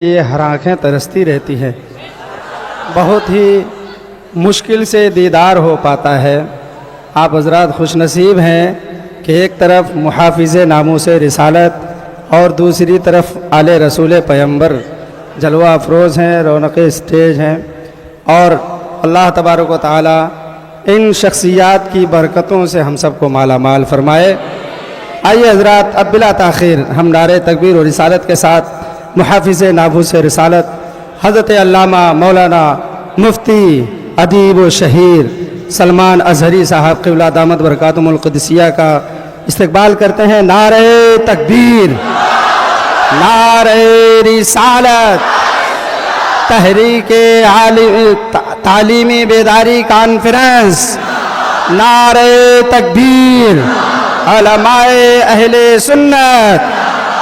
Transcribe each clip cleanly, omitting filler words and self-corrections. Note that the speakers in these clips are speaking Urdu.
یہ ہر آنکھیں ترستی رہتی ہیں، بہت ہی مشکل سے دیدار ہو پاتا ہے۔ آپ حضرات خوش نصیب ہیں کہ ایک طرف محافظ ناموس رسالت اور دوسری طرف آل رسول پیغمبر جلوہ افروز ہیں، رونق اسٹیج ہیں، اور اللہ تبارک و تعالی ان شخصیات کی برکتوں سے ہم سب کو مالا مال فرمائے۔ آئیے حضرات، اب بلا تاخیر ہم نعرہ تکبیر و رسالت کے ساتھ محافظ ناموس رسالت حضرت علامہ مولانا مفتی ادیب و شہیر سلمان اظہری صاحب قبلہ دامت برکاتہم القدسیہ کا استقبال کرتے ہیں۔ نعرہ تکبیر، نعرہ رسالت، تحریک تعلیمی بیداری کانفرنس، نعرہ تکبیر، علماء اہل سنت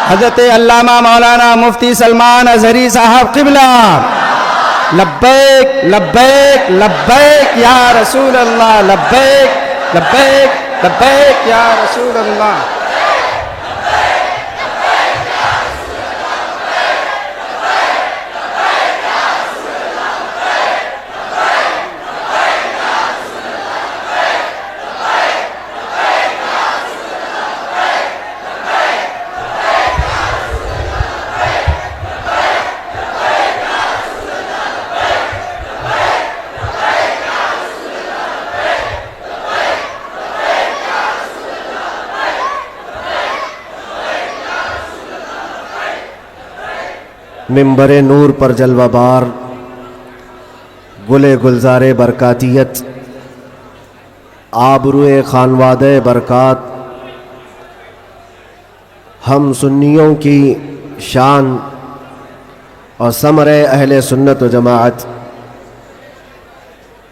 حضرت علامہ مولانا مفتی سلمان اظہری صاحب قبلہ، لبیک لبیک لبیک یا رسول اللہ، لبیک لبیک لبیک یا رسول اللہ۔ منبر نور پر جلوہ بار گل گلزار برکاتیت، آبروئے خانوادہ برکات، ہم سنیوں کی شان اور ثمر اہل سنت و جماعت،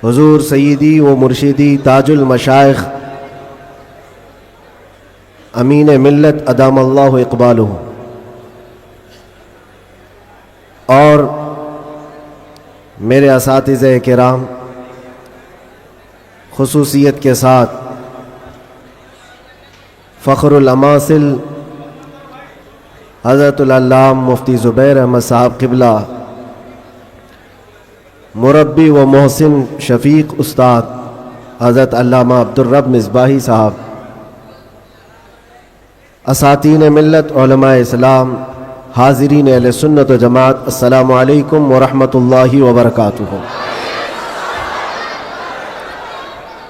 حضور سیدی و مرشدی تاج المشائخ امین ملت ادام اللہ اقبالہ، اور میرے اساتذہ کرام، خصوصیت کے ساتھ فخر الاماثل حضرت العلامہ مفتی زبیر احمد صاحب قبلہ، مربی و محسن شفیق استاد حضرت علامہ عبدالرب مصباحی صاحب، اساتین ملت، علماء اسلام، حاضرین اہل سنت و جماعت، السلام علیکم ورحمۃ اللہ وبرکاتہ۔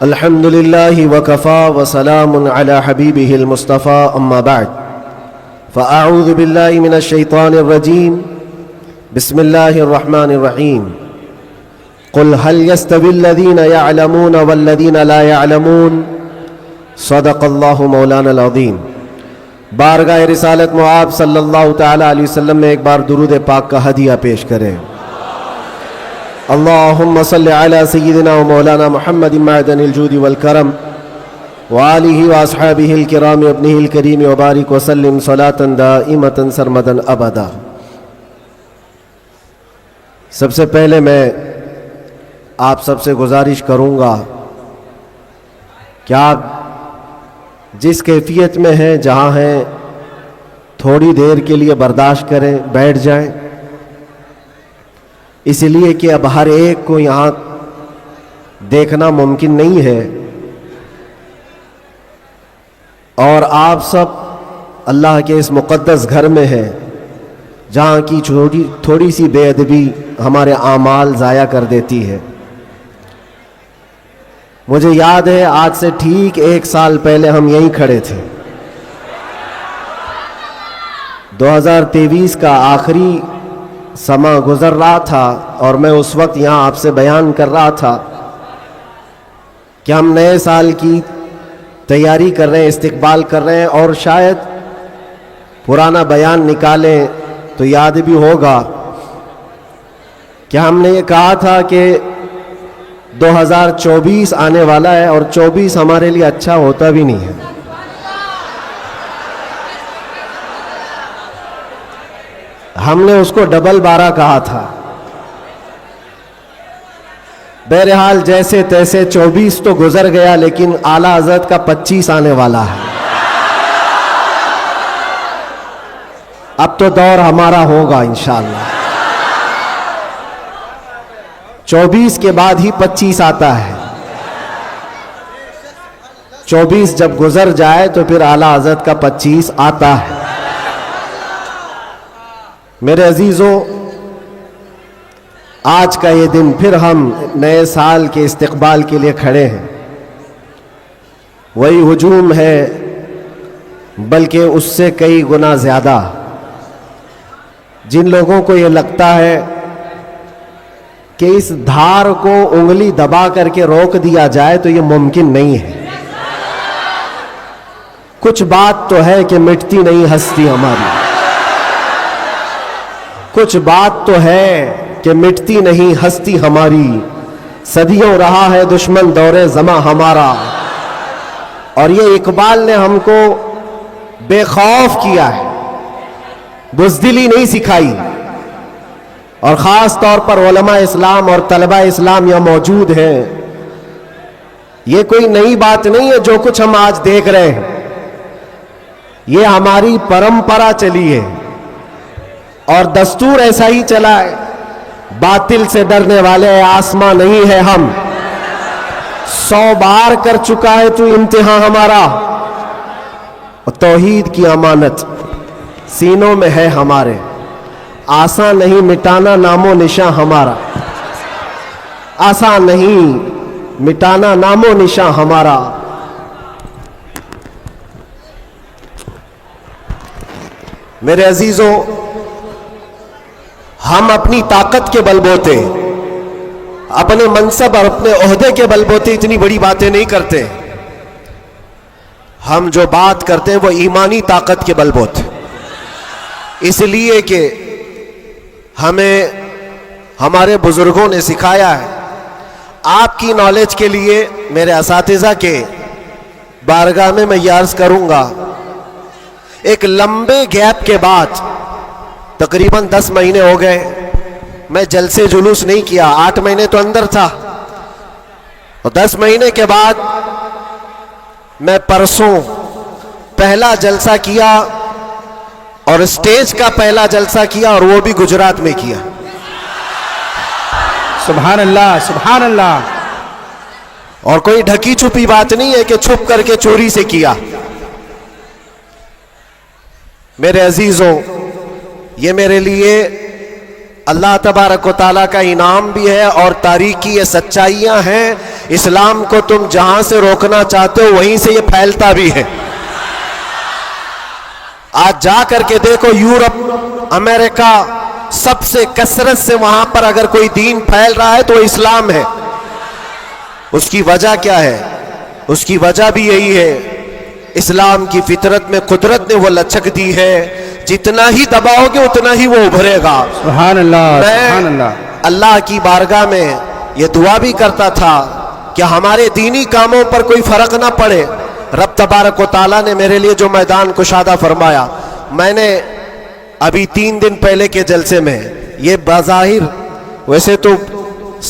الحمدللہ وکفا وسلام علی حبیبہ المصطفیٰ، اما بعد فاعوذ باللہ من الشیطان الرجیم، بسم اللہ الرحمن الرحیم۔ قل هل يستوي الذین يعلمون والذین لا يعلمون، صدق اللہ مولانا العظیم۔ بارگاہ رسالت معاب صلی اللہ تعالی علیہ وسلم میں ایک بار درود پاک کا ہدیہ پیش کریں۔ اللہم صلی علی سیدنا و مولانا محمد معدن الجود والکرم وآلہ واصحابہ الکرام ابنہ الکریم وبارک وسلم صلاة دائمة سرمدا ابدا۔ سب سے پہلے میں آپ سب سے گزارش کروں گا کہ آپ جس کیفیت میں ہیں، جہاں ہیں، تھوڑی دیر کے لیے برداشت کریں، بیٹھ جائیں، اس لیے کہ اب ہر ایک کو یہاں دیکھنا ممکن نہیں ہے، اور آپ سب اللہ کے اس مقدس گھر میں ہیں جہاں کی تھوڑی سی بے ادبی ہمارے اعمال ضائع کر دیتی ہے۔ مجھے یاد ہے آج سے ٹھیک 1 سال پہلے ہم یہیں کھڑے تھے، 2023 کا آخری سماں گزر رہا تھا، اور میں اس وقت یہاں آپ سے بیان کر رہا تھا کہ ہم نئے سال کی تیاری کر رہے ہیں، استقبال کر رہے ہیں، اور شاید پرانا بیان نکالیں تو یاد بھی ہوگا کہ ہم نے یہ کہا تھا کہ 2024 آنے والا ہے، اور 24 ہمارے لیے اچھا ہوتا بھی نہیں ہے۔ ہم نے اس کو ڈبل 12 کہا تھا۔ بہرحال جیسے تیسے 24 تو گزر گیا، لیکن اعلیٰ حضرت کا 25 آنے والا ہے۔ اب تو دور ہمارا ہوگا انشاءاللہ۔ 24 کے بعد ہی 25 آتا ہے. 24 جب گزر جائے تو پھر اعلیٰ حضرت کا 25 آتا ہے. میرے عزیزوں، آج کا یہ دن پھر ہم نئے سال کے استقبال کے لیے کھڑے ہیں. وہی ہجوم ہے بلکہ اس سے کئی گنا زیادہ. جن لوگوں کو یہ لگتا ہے کہ اس دھار کو انگلی دبا کر کے روک دیا جائے تو یہ ممکن نہیں ہے. کچھ بات تو ہے کہ مٹتی نہیں ہستی ہماری. کچھ بات تو ہے کہ مٹتی نہیں ہستی ہماری. صدیوں رہا ہے دشمن دور زماں ہمارا. اور یہ اقبال نے ہم کو بے خوف کیا ہے، بزدلی نہیں سکھائی. اور خاص طور پر علماء اسلام اور طلبہ اسلام یہاں موجود ہیں. یہ کوئی نئی بات نہیں ہے جو کچھ ہم آج دیکھ رہے ہیں. یہ ہماری پرمپرا چلی ہے اور دستور ایسا ہی چلا ہے. باطل سے ڈرنے والے آسماں نہیں ہے ہم. 100 بار کر چکا ہے تو امتحان ہمارا. اور توحید کی امانت سینوں میں ہے ہمارے. آسان نہیں مٹانا نام و نشاں ہمارا. آسان نہیں مٹانا نام و نشاں ہمارا. میرے عزیزوں، ہم اپنی طاقت کے بل بوتے، اپنے منصب اور اپنے عہدے کے بل بوتے اتنی بڑی باتیں نہیں کرتے. ہم جو بات کرتے ہیں وہ ایمانی طاقت کے بل بوتے. اس لیے کہ ہمیں ہمارے بزرگوں نے سکھایا ہے. آپ کی نالج کے لیے میرے اساتذہ کے بارگاہ میں یہ عرض کروں گا، ایک لمبے گیپ کے بعد تقریباً 10 مہینے ہو گئے میں جلسے جلوس نہیں کیا. 8 مہینے تو اندر تھا اور 10 مہینے کے بعد میں پرسوں پہلا جلسہ کیا اور اسٹیج کا پہلا جلسہ کیا اور وہ بھی گجرات میں کیا. سبحان اللہ سبحان اللہ. اور کوئی ڈھکی چھپی بات نہیں ہے کہ چھپ کر کے چوری سے کیا. میرے عزیزوں، یہ میرے لیے اللہ تبارک و تعالیٰ کا انعام بھی ہے اور تاریخ کی یہ سچائیاں ہیں. اسلام کو تم جہاں سے روکنا چاہتے ہو وہیں سے یہ پھیلتا بھی ہے. آج جا کر کے دیکھو یورپ، امریکہ، سب سے کثرت سے وہاں پر اگر کوئی دین پھیل رہا ہے تو وہ اسلام ہے. اس کی وجہ کیا ہے؟ اس کی وجہ بھی یہی ہے، اسلام کی فطرت میں قدرت نے وہ لچک دی ہے. جتنا ہی دباؤ گے اتنا ہی وہ ابھرے گا. سبحان اللہ سبحان میں اللہ. اللہ کی بارگاہ میں یہ دعا بھی کرتا تھا کہ ہمارے دینی کاموں پر کوئی فرق نہ پڑے. رب تبارک و تعالیٰ نے میرے لیے جو میدان کشادہ فرمایا، میں نے ابھی 3 دن پہلے کے جلسے میں یہ بظاہر، ویسے تو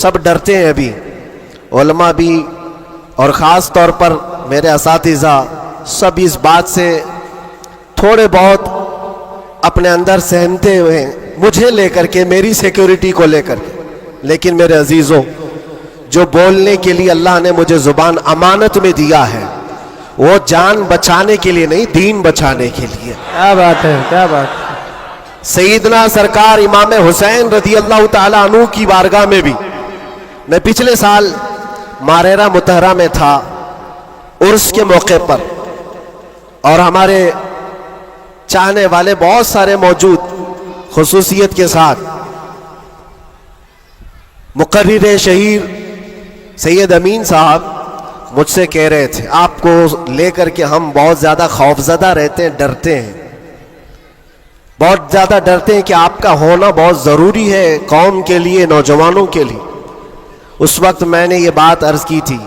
سب ڈرتے ہیں ابھی، علماء بھی اور خاص طور پر میرے اساتذہ سب اس بات سے تھوڑے بہت اپنے اندر سہمتے ہوئے ہیں، مجھے لے کر کے، میری سیکیورٹی کو لے کر کے. لیکن میرے عزیزوں، جو بولنے کے لیے اللہ نے مجھے زبان امانت میں دیا ہے وہ جان بچانے کے لیے نہیں، دین بچانے کے لیے. کیا بات ہے کیا بات. سیدنا سرکار امام حسین رضی اللہ تعالیٰ عنہ کی بارگاہ میں بھی میں پچھلے سال ماریرا متحرہ میں تھا عرس کے موقع پر، اور ہمارے چاہنے والے بہت سارے موجود خصوصیت کے ساتھ. مقرر شہیر سید امین صاحب مجھ سے کہہ رہے تھے آپ کو لے کر کے ہم بہت زیادہ خوفزدہ رہتے ہیں، ڈرتے ہیں، بہت زیادہ ڈرتے ہیں کہ آپ کا ہونا بہت ضروری ہے قوم کے لیے، نوجوانوں کے لیے. اس وقت میں نے یہ بات عرض کی تھی،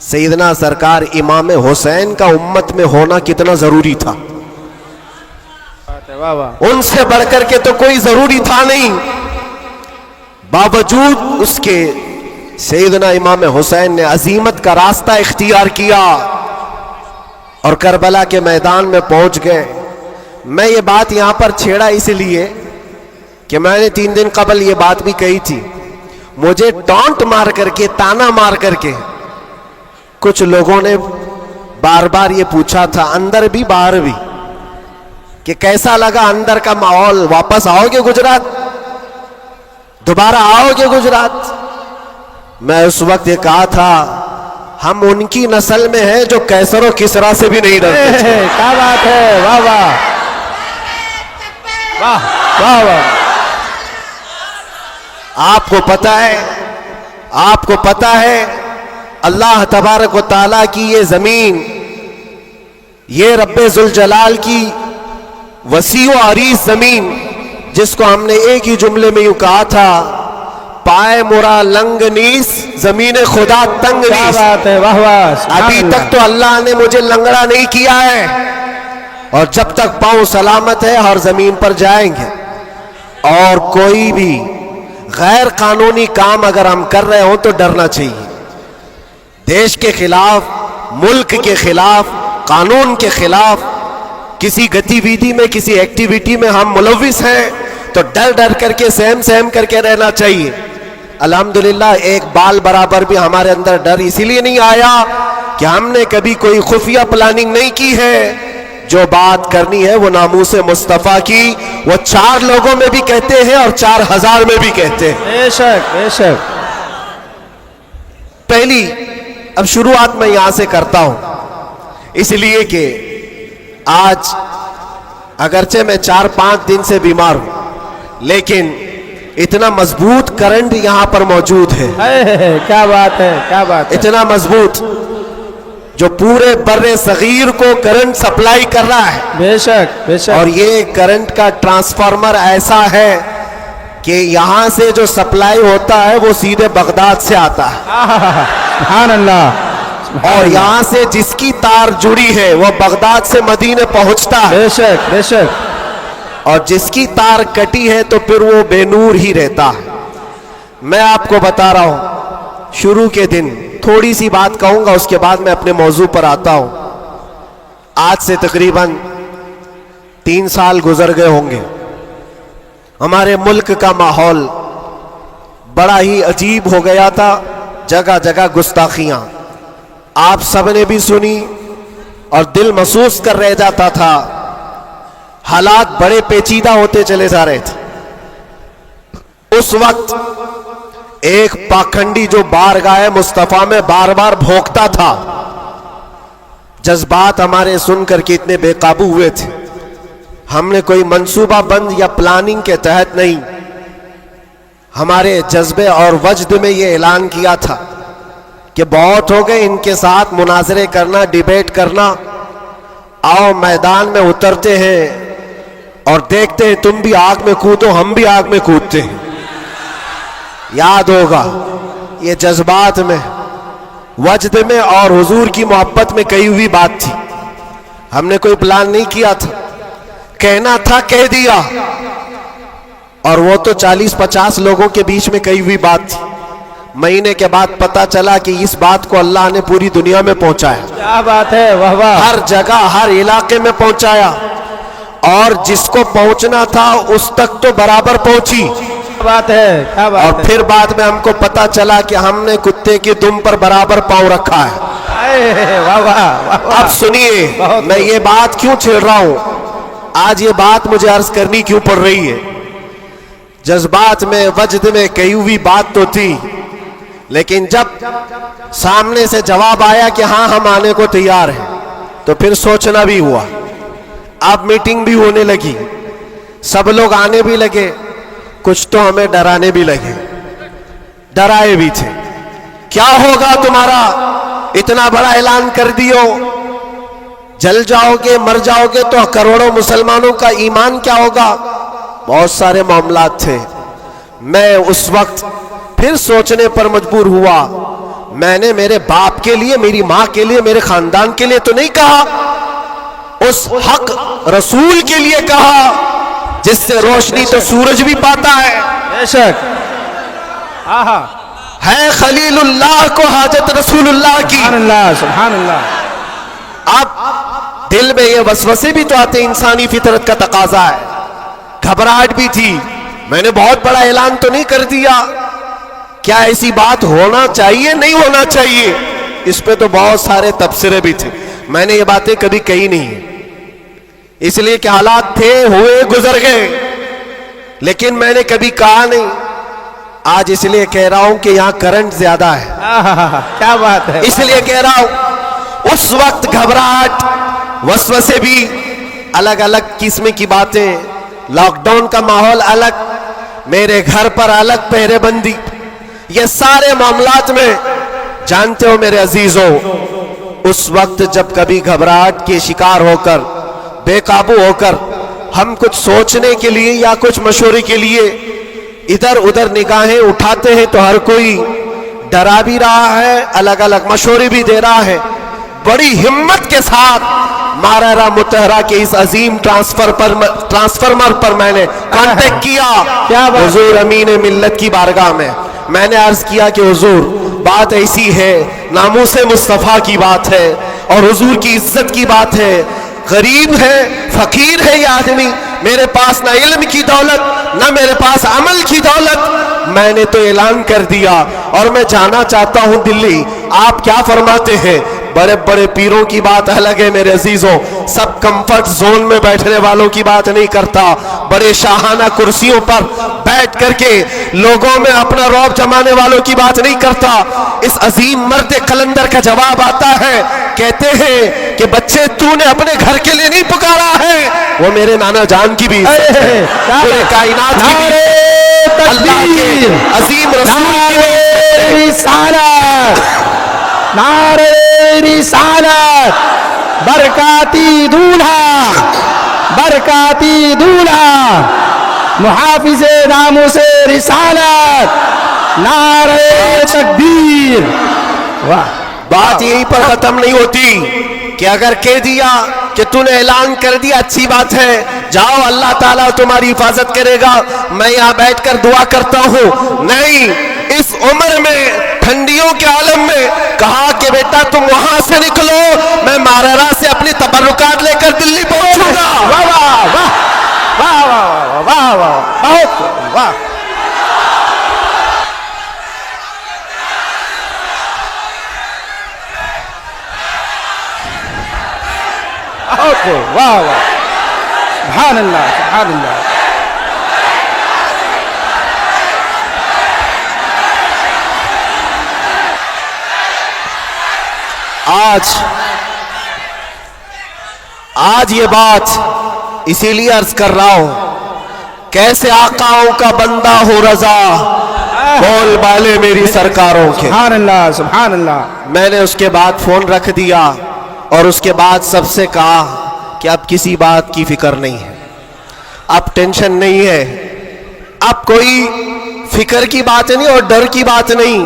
سیدنا سرکار امام حسین کا امت میں ہونا کتنا ضروری تھا. واہ واہ. ان سے بڑھ کر کے تو کوئی ضروری تھا نہیں، باوجود اس کے سیدنا امام حسین نے عظیمت کا راستہ اختیار کیا اور کربلا کے میدان میں پہنچ گئے. میں یہ بات یہاں پر چھیڑا اس لیے کہ میں نے 3 دن قبل یہ بات بھی کہی تھی، مجھے ٹونٹ مار کر کے، تانا مار کر کے کچھ لوگوں نے بار بار یہ پوچھا تھا، اندر بھی باہر بھی، کہ کیسا لگا اندر کا ماحول، واپس آؤ گے گجرات، دوبارہ آؤ گے گجرات؟ میں اس وقت یہ کہا تھا ہم ان کی نسل میں ہیں جو کیسر و کسرا سے بھی نہیں ڈرتے تھے۔ کیا بات ہے، واہ واہ واہ واہ واہ۔ آپ کو پتہ ہے اللہ تبارک و تعالیٰ کی یہ زمین، یہ رب ذوالجلال کی وسیع و عریض زمین، جس کو ہم نے ایک ہی جملے میں یوں کہا تھا، پائے مرا لنگ نیس زمین خدا تنگ کیا نیس۔ بات ہے، واہ واہ، سبحان ابھی اللہ۔ تک تو اللہ نے مجھے لنگڑا نہیں کیا ہے، اور جب تک پاؤں سلامت ہے ہر زمین پر جائیں گے۔ اور کوئی بھی غیر قانونی کام اگر ہم کر رہے ہوں تو ڈرنا چاہیے۔ دیش کے خلاف، ملک کے خلاف، قانون کے خلاف کسی گتی ویدھی میں، کسی ایکٹیویٹی میں ہم ملوث ہیں تو ڈر ڈر کر کے، سہم کر کے رہنا چاہیے۔ الحمدللہ ایک بال برابر بھی ہمارے اندر ڈر اسی لیے نہیں آیا کہ ہم نے کبھی کوئی خفیہ پلاننگ نہیں کی ہے۔ جو بات کرنی ہے وہ ناموس مصطفیٰ کی، وہ 4 لوگوں میں بھی کہتے ہیں اور 4000 میں بھی کہتے ہیں۔ بے شک بے شک۔ پہلی اب شروعات میں یہاں سے کرتا ہوں، اس لیے کہ آج اگرچہ میں 4-5 دن سے بیمار ہوں، لیکن اتنا مضبوط کرنٹ یہاں پر موجود ہے، کیا بات ہے، کیا بات ہے۔ اتنا مضبوط، جو پورے بر صغیر کو کرنٹ سپلائی کر رہا ہے۔ بے شک بے شک۔ اور یہ کرنٹ کا ٹرانسفارمر ایسا ہے کہ یہاں سے جو سپلائی ہوتا ہے وہ سیدھے بغداد سے آتا ہے، سبحان اللہ، سبحان اور اللہ۔ یہاں سے جس کی تار جڑی ہے وہ بغداد سے مدینے پہنچتا ہے، بے شک بے شک۔ اور جس کی تار کٹی ہے تو پھر وہ بے نور ہی رہتا ہے۔ میں آپ کو بتا رہا ہوں، شروع کے دن تھوڑی سی بات کہوں گا، اس کے بعد میں اپنے موضوع پر آتا ہوں۔ آج سے تقریباً 3 سال گزر گئے ہوں گے۔ ہمارے ملک کا ماحول بڑا ہی عجیب ہو گیا تھا، جگہ جگہ گستاخیاں آپ سب نے بھی سنی اور دل محسوس کر رہ جاتا تھا۔ حالات بڑے پیچیدہ ہوتے چلے جا رہے تھے۔ اس وقت ایک پاکھنڈی جو بارگاہ مصطفیٰ میں بار بار بھونکتا تھا، جذبات ہمارے سن کر کے اتنے بے قابو ہوئے تھے۔ ہم نے کوئی منصوبہ بند یا پلاننگ کے تحت نہیں، ہمارے جذبے اور وجد میں یہ اعلان کیا تھا کہ بہت ہو گئے ان کے ساتھ مناظرے کرنا، ڈیبیٹ کرنا، آؤ میدان میں اترتے ہیں اور دیکھتے ہیں تم بھی آگ میں کودو، ہم بھی آگ میں کودتے ہیں۔ یاد ہوگا یہ جذبات میں، وجد میں اور حضور کی محبت میں کہی ہوئی بات تھی۔ ہم نے کوئی پلان نہیں کیا تھا، کہنا تھا کہہ دیا، اور وہ تو 40-50 لوگوں کے بیچ میں کہی ہوئی بات تھی۔ مہینے کے بعد پتا چلا کہ اس بات کو اللہ نے پوری دنیا میں پہنچایا، کیا بات ہے، واہ واہ۔ ہر جگہ ہر علاقے میں پہنچایا، اور جس کو پہنچنا تھا اس تک تو برابر پہنچی۔ کیا بات ہے، کیا اور بات ہے۔ پھر بعد میں ہم کو پتا چلا کہ ہم نے کتے کی دم پر برابر پاؤں رکھا ہے۔ واہ واہ واہ واہ۔ اب سنیے میں یہ بات کیوں چھیڑ رہا ہوں، آج یہ بات مجھے عرض کرنی کیوں پڑ رہی ہے۔ جذبات میں، وجد میں کہی ہوئی بات تو تھی، لیکن جب سامنے سے جواب آیا کہ ہاں ہم آنے کو تیار ہیں، تو پھر سوچنا بھی ہوا۔ اب میٹنگ بھی ہونے لگی، سب لوگ آنے بھی لگے، کچھ تو ہمیں ڈرانے بھی لگے، ڈرائے بھی تھے۔ کیا ہوگا تمہارا، اتنا بڑا اعلان کر دیو، جل جاؤ گے، مر جاؤ گے تو کروڑوں مسلمانوں کا ایمان کیا ہوگا؟ بہت سارے معاملات تھے۔ میں اس وقت پھر سوچنے پر مجبور ہوا، میں نے میرے باپ کے لیے، میری ماں کے لیے، میرے خاندان کے لیے تو نہیں کہا، اس حق رسول کے لیے کہا جس سے روشنی تو سورج بھی پاتا ہے۔ بے شک، آہا، ہے خلیل اللہ کو حاجت رسول اللہ کی۔ سبحان اللہ، سبحان اللہ۔ اب دل میں یہ وسوسے بھی تو آتے، انسانی فطرت کا تقاضا ہے۔ گھبراہٹ بھی تھی، میں نے بہت بڑا اعلان تو نہیں کر دیا کیا ایسی بات ہونا چاہیے نہیں ہونا چاہیے؟ اس پہ تو بہت سارے تبصرے بھی تھے. میں نے یہ باتیں کبھی کہی نہیں ہیں اس لیے کہ حالات تھے ہوئے گزر گئے, لیکن میں نے کبھی کہا نہیں. آج اس لیے کہہ رہا ہوں کہ یہاں کرنٹ زیادہ ہے, کیا بات ہے, اس لیے کہہ رہا ہوں. اس وقت گھبراہٹ, وسوسے بھی, الگ الگ قسم کی باتیں, لاک ڈاؤن کا ماحول الگ, میرے گھر پر الگ پہرے بندی, یہ سارے معاملات میں جانتے ہو میرے عزیزوں, اس وقت جب کبھی گھبراہٹ کے شکار ہو کر, بے قابو ہو کر ہم کچھ سوچنے کے لیے یا کچھ مشورے کے لیے ادھر ادھر نگاہیں اٹھاتے ہیں تو ہر کوئی ڈرا بھی رہا ہے, الگ الگ مشورے بھی دے رہا ہے. بڑی ہمت کے ساتھ مارارا متحرہ کے اس عظیم ٹرانسفارمر پر میں نے کانٹیکٹ کیا حضور امین ملت کی بارگاہ میں نے عرض کیا کہ حضور بات ایسی ہے, ناموس مصطفیٰ کی بات ہے اور حضور کی عزت کی بات ہے, غریب ہے, فقیر ہے یہ آدمی, میرے پاس نہ علم کی دولت نہ میرے پاس عمل کی دولت. میں نے تو اعلان کر دیا اور میں جانا چاہتا ہوں دلی, آپ کیا فرماتے ہیں؟ بڑے بڑے پیروں کی بات الگ ہے میرے عزیزوں, سب کمفرٹ زون میں بیٹھنے والوں کی بات نہیں کرتا, بڑے شاہانہ کرسیوں پر بیٹھ کر کے لوگوں میں اپنا رعب جمانے والوں کی بات نہیں کرتا. اس عظیم مرد قلندر کا جواب آتا ہے, کہتے ہیں کہ بچے تو نے اپنے گھر کے لیے نہیں پکارا ہے, وہ میرے نانا جان کی بھی عزت ہے, پورے کائنات کی بھی, اللہ کے عظیم رسول کی رسالت, نعرہ رسالت, برکاتی دولہا, برکاتی دولہا, محافظ ناموس رسالت, نعرہ تکبیر. واہ, بات یہیں پر ختم نہیں ہوتی کہ اگر کہہ دیا کہ تو نے اعلان کر دیا اچھی بات ہے, جاؤ اللہ تعالیٰ تمہاری حفاظت کرے گا, میں یہاں بیٹھ کر دعا کرتا ہوں. نہیں, اس عمر میں ٹھنڈیوں کے عالم میں کہا کہ بیٹا تم وہاں سے نکلو, میں مارارا سے اپنی تبرکات لے کر دلی پہنچوں گا. واہ واہ واہ واہ واہ واہ واہ, بہت واہ. واہ واہ, سبحان اللہ, سبحان اللہ. آج یہ بات اسی لیے عرض کر رہا ہوں, کیسے آقاؤں کا بندہ ہو رضا, بول بالے میری سرکاروں کے. سبحان اللہ, سبحان اللہ. میں نے اس کے بعد فون رکھ دیا اور اس کے بعد سب سے کہا کہ اب کسی بات کی فکر نہیں ہے, اب ٹینشن نہیں ہے, اب کوئی فکر کی بات نہیں اور ڈر کی بات نہیں.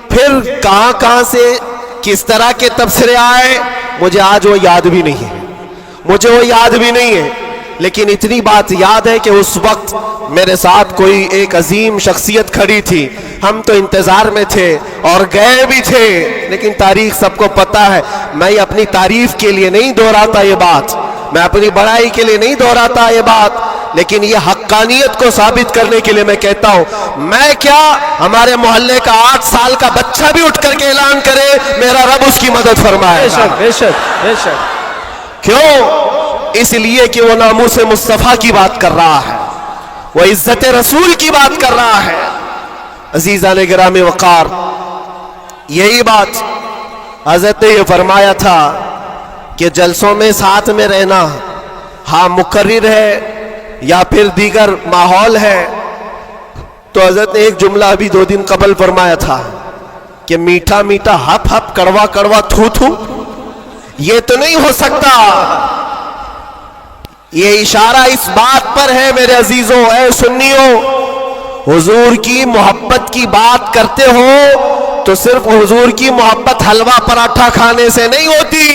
پھر کہاں سے کس طرح کے تبصرے آئے مجھے آج وہ یاد بھی نہیں ہے, مجھے وہ یاد بھی نہیں ہے, لیکن اتنی بات یاد ہے کہ اس وقت میرے ساتھ کوئی ایک عظیم شخصیت کھڑی تھی, ہم تو انتظار میں تھے اور گئے بھی تھے, لیکن تاریخ سب کو پتا ہے. میں اپنی تعریف کے لیے نہیں دہراتا یہ بات, میں اپنی بڑائی کے لیے نہیں دہراتا یہ بات, لیکن یہ حقانیت کو ثابت کرنے کے لیے میں کہتا ہوں. میں کیا, ہمارے محلے کا 8 سال کا بچہ بھی اٹھ کر کے اعلان کرے میرا رب اس کی مدد فرمائے. بے شک, بے شک, بے شک. کیوں؟ اس لیے کہ وہ ناموس مصطفیٰ کی بات کر رہا ہے, وہ عزت رسول کی بات کر رہا ہے. عزیزان گرامی وقار, یہی بات حضرت نے یہ فرمایا تھا کہ جلسوں میں ساتھ میں رہنا, ہاں مقرر ہے یا پھر دیگر ماحول ہے, تو حضرت نے ایک جملہ ابھی 2 دن قبل فرمایا تھا کہ میٹھا میٹھا ہپ ہپ, کڑوا کڑوا تھو تھو, یہ تو نہیں ہو سکتا. یہ اشارہ اس بات پر ہے میرے عزیزوں, اے سنیوں, حضور کی محبت کی بات کرتے ہو تو صرف حضور کی محبت حلوہ پراٹھا کھانے سے نہیں ہوتی,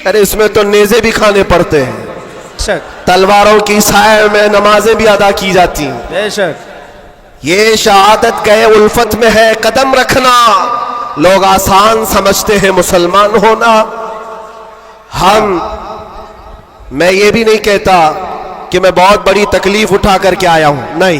ارے اس میں تو نیزے بھی کھانے پڑتے ہیں, تلواروں کی سائے میں نمازیں بھی ادا کی جاتی ہیں. بے شک. یہ شہادت گئے الفت میں ہے قدم رکھنا, لوگ آسان سمجھتے ہیں مسلمان ہونا. میں یہ بھی نہیں کہتا کہ میں بہت بڑی تکلیف اٹھا کر کے آیا ہوں, نہیں,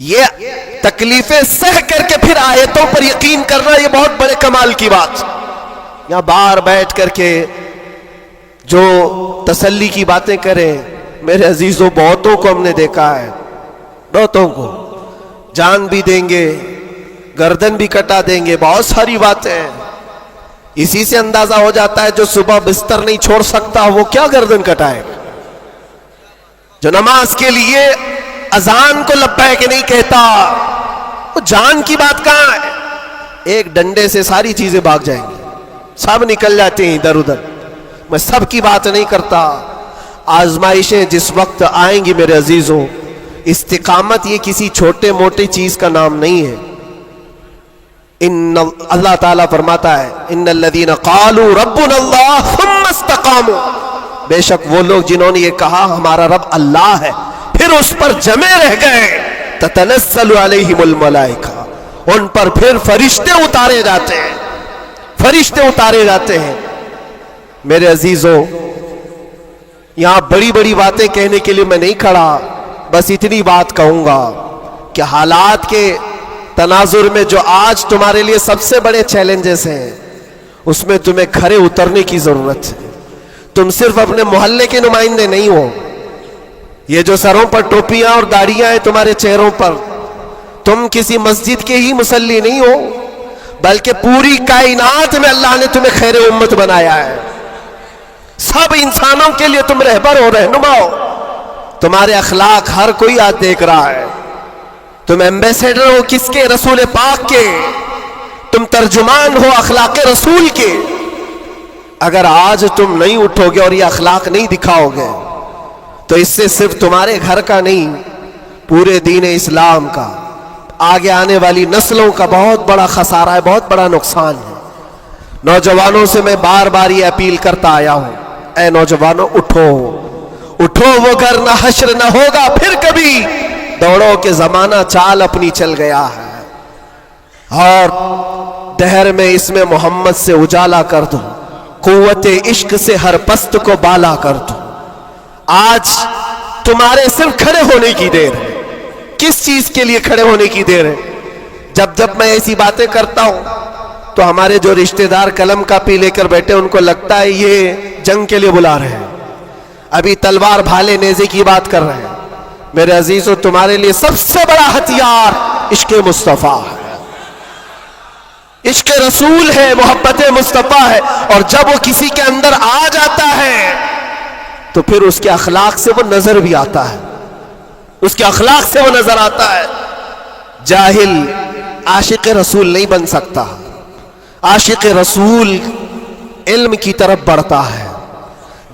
یہ تکلیفیں سہ کر کے پھر آیتوں پر یقین کرنا، یہ بہت بڑے کمال کی بات. یہاں باہر بیٹھ کر کے جو تسلی کی باتیں کریں، میرے عزیزوں بہتوں کو ہم نے دیکھا ہے، بہتوں کو جان بھی دیں گے، گردن بھی کٹا دیں گے، بہت ساری باتیں ہیں. اسی سے اندازہ ہو جاتا ہے جو صبح بستر نہیں چھوڑ سکتا وہ کیا گردن کٹائے. جو نماز کے لیے اذان کو لبیک نہیں کہتا، وہ جان کی بات کہاں ہے؟ ایک ڈنڈے سے ساری چیزیں بھاگ جائیں گی، سب نکل جاتے ہیں ادھر ادھر. میں سب کی بات نہیں کرتا. آزمائشیں جس وقت آئیں گی میرے عزیزوں، استقامت یہ کسی چھوٹے موٹے چیز کا نام نہیں ہے. اللہ تعالیٰ فرماتا ہے ان الذین قالوا ربنا اللہ ثم استقاموا، بے شک وہ لوگ جنہوں نے یہ کہا ہمارا رب اللہ ہے پھر اس پر جمے رہ گئے، تتنزل علیہم الملائکہ، ان پر پھر فرشتے اتارے جاتے ہیں، فرشتے اتارے جاتے ہیں. میرے عزیزوں یہاں بڑی بڑی باتیں کہنے کے لیے میں نہیں کھڑا، بس اتنی بات کہوں گا کہ حالات کے تناظر میں جو آج تمہارے لیے سب سے بڑے چیلنجز ہیں، اس میں تمہیں کھڑے اترنے کی ضرورت ہے. تم صرف اپنے محلے کے نمائندے نہیں ہو. یہ جو سروں پر ٹوپیاں اور داڑیاں ہیں تمہارے چہروں پر، تم کسی مسجد کے ہی مصلی نہیں ہو، بلکہ پوری کائنات میں اللہ نے تمہیں خیر امت بنایا ہے. سب انسانوں کے لیے تم رہبر ہو، رہنما ہو. تمہارے اخلاق ہر کوئی آج دیکھ رہا ہے. تم ایمبیسیڈر ہو کس کے؟ رسول پاک کے. تم ترجمان ہو اخلاق رسول کے. اگر آج تم نہیں اٹھو گے اور یہ اخلاق نہیں دکھاؤ گے تو اس سے صرف تمہارے گھر کا نہیں، پورے دین اسلام کا، آگے آنے والی نسلوں کا بہت بڑا خسارہ ہے، بہت بڑا نقصان ہے. نوجوانوں سے میں بار بار یہ اپیل کرتا آیا ہوں، اے نوجوانوں اٹھو، اٹھو، وہ گھر نہ حشر نہ ہوگا پھر کبھی. دوڑو کہ زمانہ چال اپنی چل گیا ہے، اور دہر میں اس میں محمد سے اجالا کر دو، قوت عشق سے ہر پست کو بالا کر دو. آج تمہارے صرف کھڑے ہونے کی دیر ہے. کس چیز کے لیے کھڑے ہونے کی دیر ہے؟ جب میں ایسی باتیں کرتا ہوں تو ہمارے جو رشتہ دار قلم کاپی لے کر بیٹھے ان کو لگتا ہے یہ جنگ کے لیے بلا رہے ہیں، ابھی تلوار بھالے نیزے کی بات کر رہے ہیں. میرے عزیزو تمہارے لیے سب سے بڑا ہتھیار عشق مصطفیٰ ہے، عشق رسول ہے، محبت مصطفیٰ ہے. اور جب وہ کسی کے اندر آ جاتا ہے تو پھر اس کے اخلاق سے وہ نظر بھی آتا ہے، اس کے اخلاق سے وہ نظر آتا ہے. جاہل عاشق رسول نہیں بن سکتا. عاشق رسول علم کی طرف بڑھتا ہے.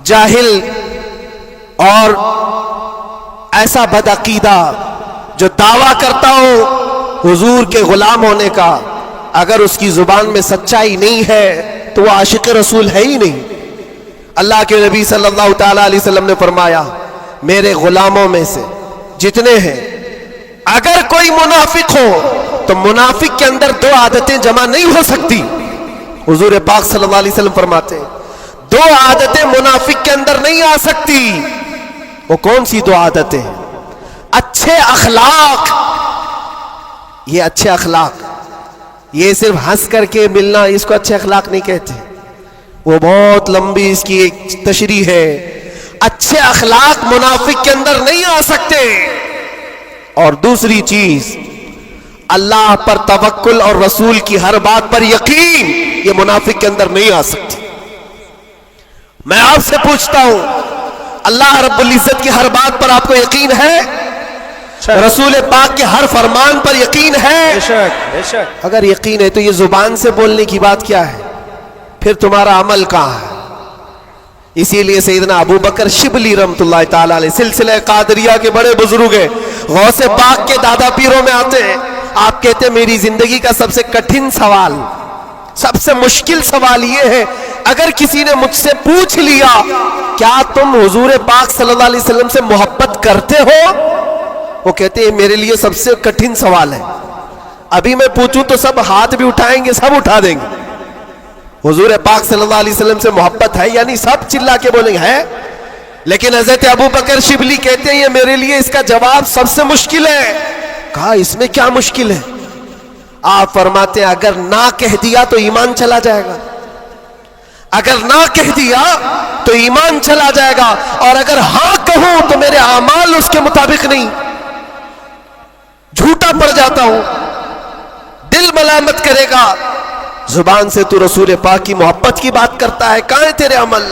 جاہل اور ایسا بدعقیدہ جو دعویٰ کرتا ہو حضور کے غلام ہونے کا، اگر اس کی زبان میں سچائی نہیں ہے تو وہ عاشق رسول ہے ہی نہیں. اللہ کے نبی صلی اللہ تعالی علیہ وسلم نے فرمایا میرے غلاموں میں سے جتنے ہیں اگر کوئی منافق ہو تو منافق کے اندر دو عادتیں جمع نہیں ہو سکتی. حضور پاک صلی اللہ علیہ وسلم فرماتے ہیں دو عادتیں منافق کے اندر نہیں آ سکتی. وہ کون سی دو عادتیں ہیں؟ اچھے اخلاق. یہ اچھے اخلاق، یہ صرف ہنس کر کے ملنا اس کو اچھے اخلاق نہیں کہتے، وہ بہت لمبی اس کی ایک تشریح ہے. اچھے اخلاق منافق کے اندر نہیں آ سکتے. اور دوسری چیز اللہ پر توکل اور رسول کی ہر بات پر یقین، یہ منافق کے اندر نہیں آ سکتی. میں آپ سے پوچھتا ہوں اللہ رب العزت کی ہر بات پر آپ کو یقین ہے؟ رسول پاک کے ہر فرمان پر یقین ہے؟ بے شک بے شک. اگر یقین ہے تو یہ زبان سے بولنے کی بات کیا ہے؟ پھر تمہارا عمل کہاں ہے؟ اسی لیے سیدنا ابو بکر شبلی رحمت اللہ تعالی علیہ سلسلہ قادریہ کے بڑے بزرگ ہیں، غوث پاک کے دادا پیروں میں آتے ہیں. آپ کہتے ہیں میری زندگی کا سب سے کٹھن سوال، سب سے مشکل سوال یہ ہے اگر کسی نے مجھ سے پوچھ لیا کیا تم حضور پاک صلی اللہ علیہ وسلم سے محبت کرتے ہو؟ وہ کہتے ہیں میرے لیے سب سے کٹھن سوال ہے. ابھی میں پوچھوں تو سب ہاتھ بھی اٹھائیں گے، سب اٹھا دیں گے. حضور پاک صلی اللہ علیہ وسلم سے محبت ہے یعنی سب چلا کے بولیں گے ہے. لیکن حضرت ابو بکر شبلی کہتے ہیں یہ میرے لیے اس کا جواب سب سے مشکل ہے. کہا اس میں کیا مشکل ہے؟ آپ فرماتے ہیں اگر نہ کہہ دیا تو ایمان چلا جائے گا، اگر نہ کہہ دیا تو ایمان چلا جائے گا، اور اگر ہاں کہوں تو میرے اعمال اس کے مطابق نہیں، جھوٹا پڑ جاتا ہوں، دل ملامت کرے گا، زبان سے تو رسول پاک کی محبت کی بات کرتا ہے، کہاں ہے تیرے عمل؟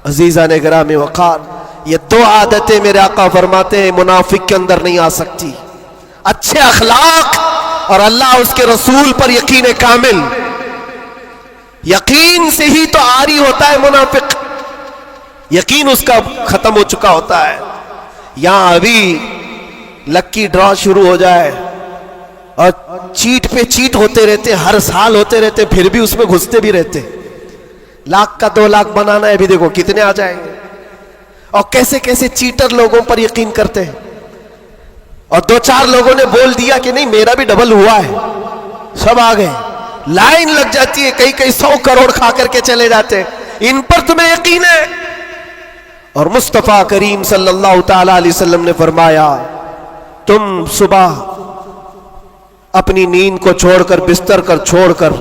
عزیزان گرامی وقار، یہ دو عادتیں میرے آقا فرماتے ہیں منافق کے اندر نہیں آ سکتی، اچھے اخلاق اور اللہ اس کے رسول پر یقین کامل۔ یقین سے ہی تو عاری ہوتا ہے منافق، یقین اس کا ختم ہو چکا ہوتا ہے۔ یہاں ابھی لکی ڈرا شروع ہو جائے اور چیٹ پہ چیٹ ہوتے رہتے، ہر سال ہوتے رہتے، پھر بھی اس میں گھستے بھی رہتے، لاکھ کا 2 لاکھ بنانا ہے، ابھی دیکھو کتنے آ جائیں گے، اور کیسے کیسے چیٹر لوگوں پر یقین کرتے ہیں، اور 2-4 لوگوں نے بول دیا کہ نہیں میرا بھی ڈبل ہوا ہے، سب آ گئے، لائن لگ جاتی ہے، کئی 100 کروڑ کھا کر کے چلے جاتے ہیں، ان پر تمہیں یقین ہے؟ اور مصطفیٰ کریم صلی اللہ تعالی علیہ وسلم نے فرمایا تم صبح اپنی نیند کو چھوڑ کر، بستر کر چھوڑ کر،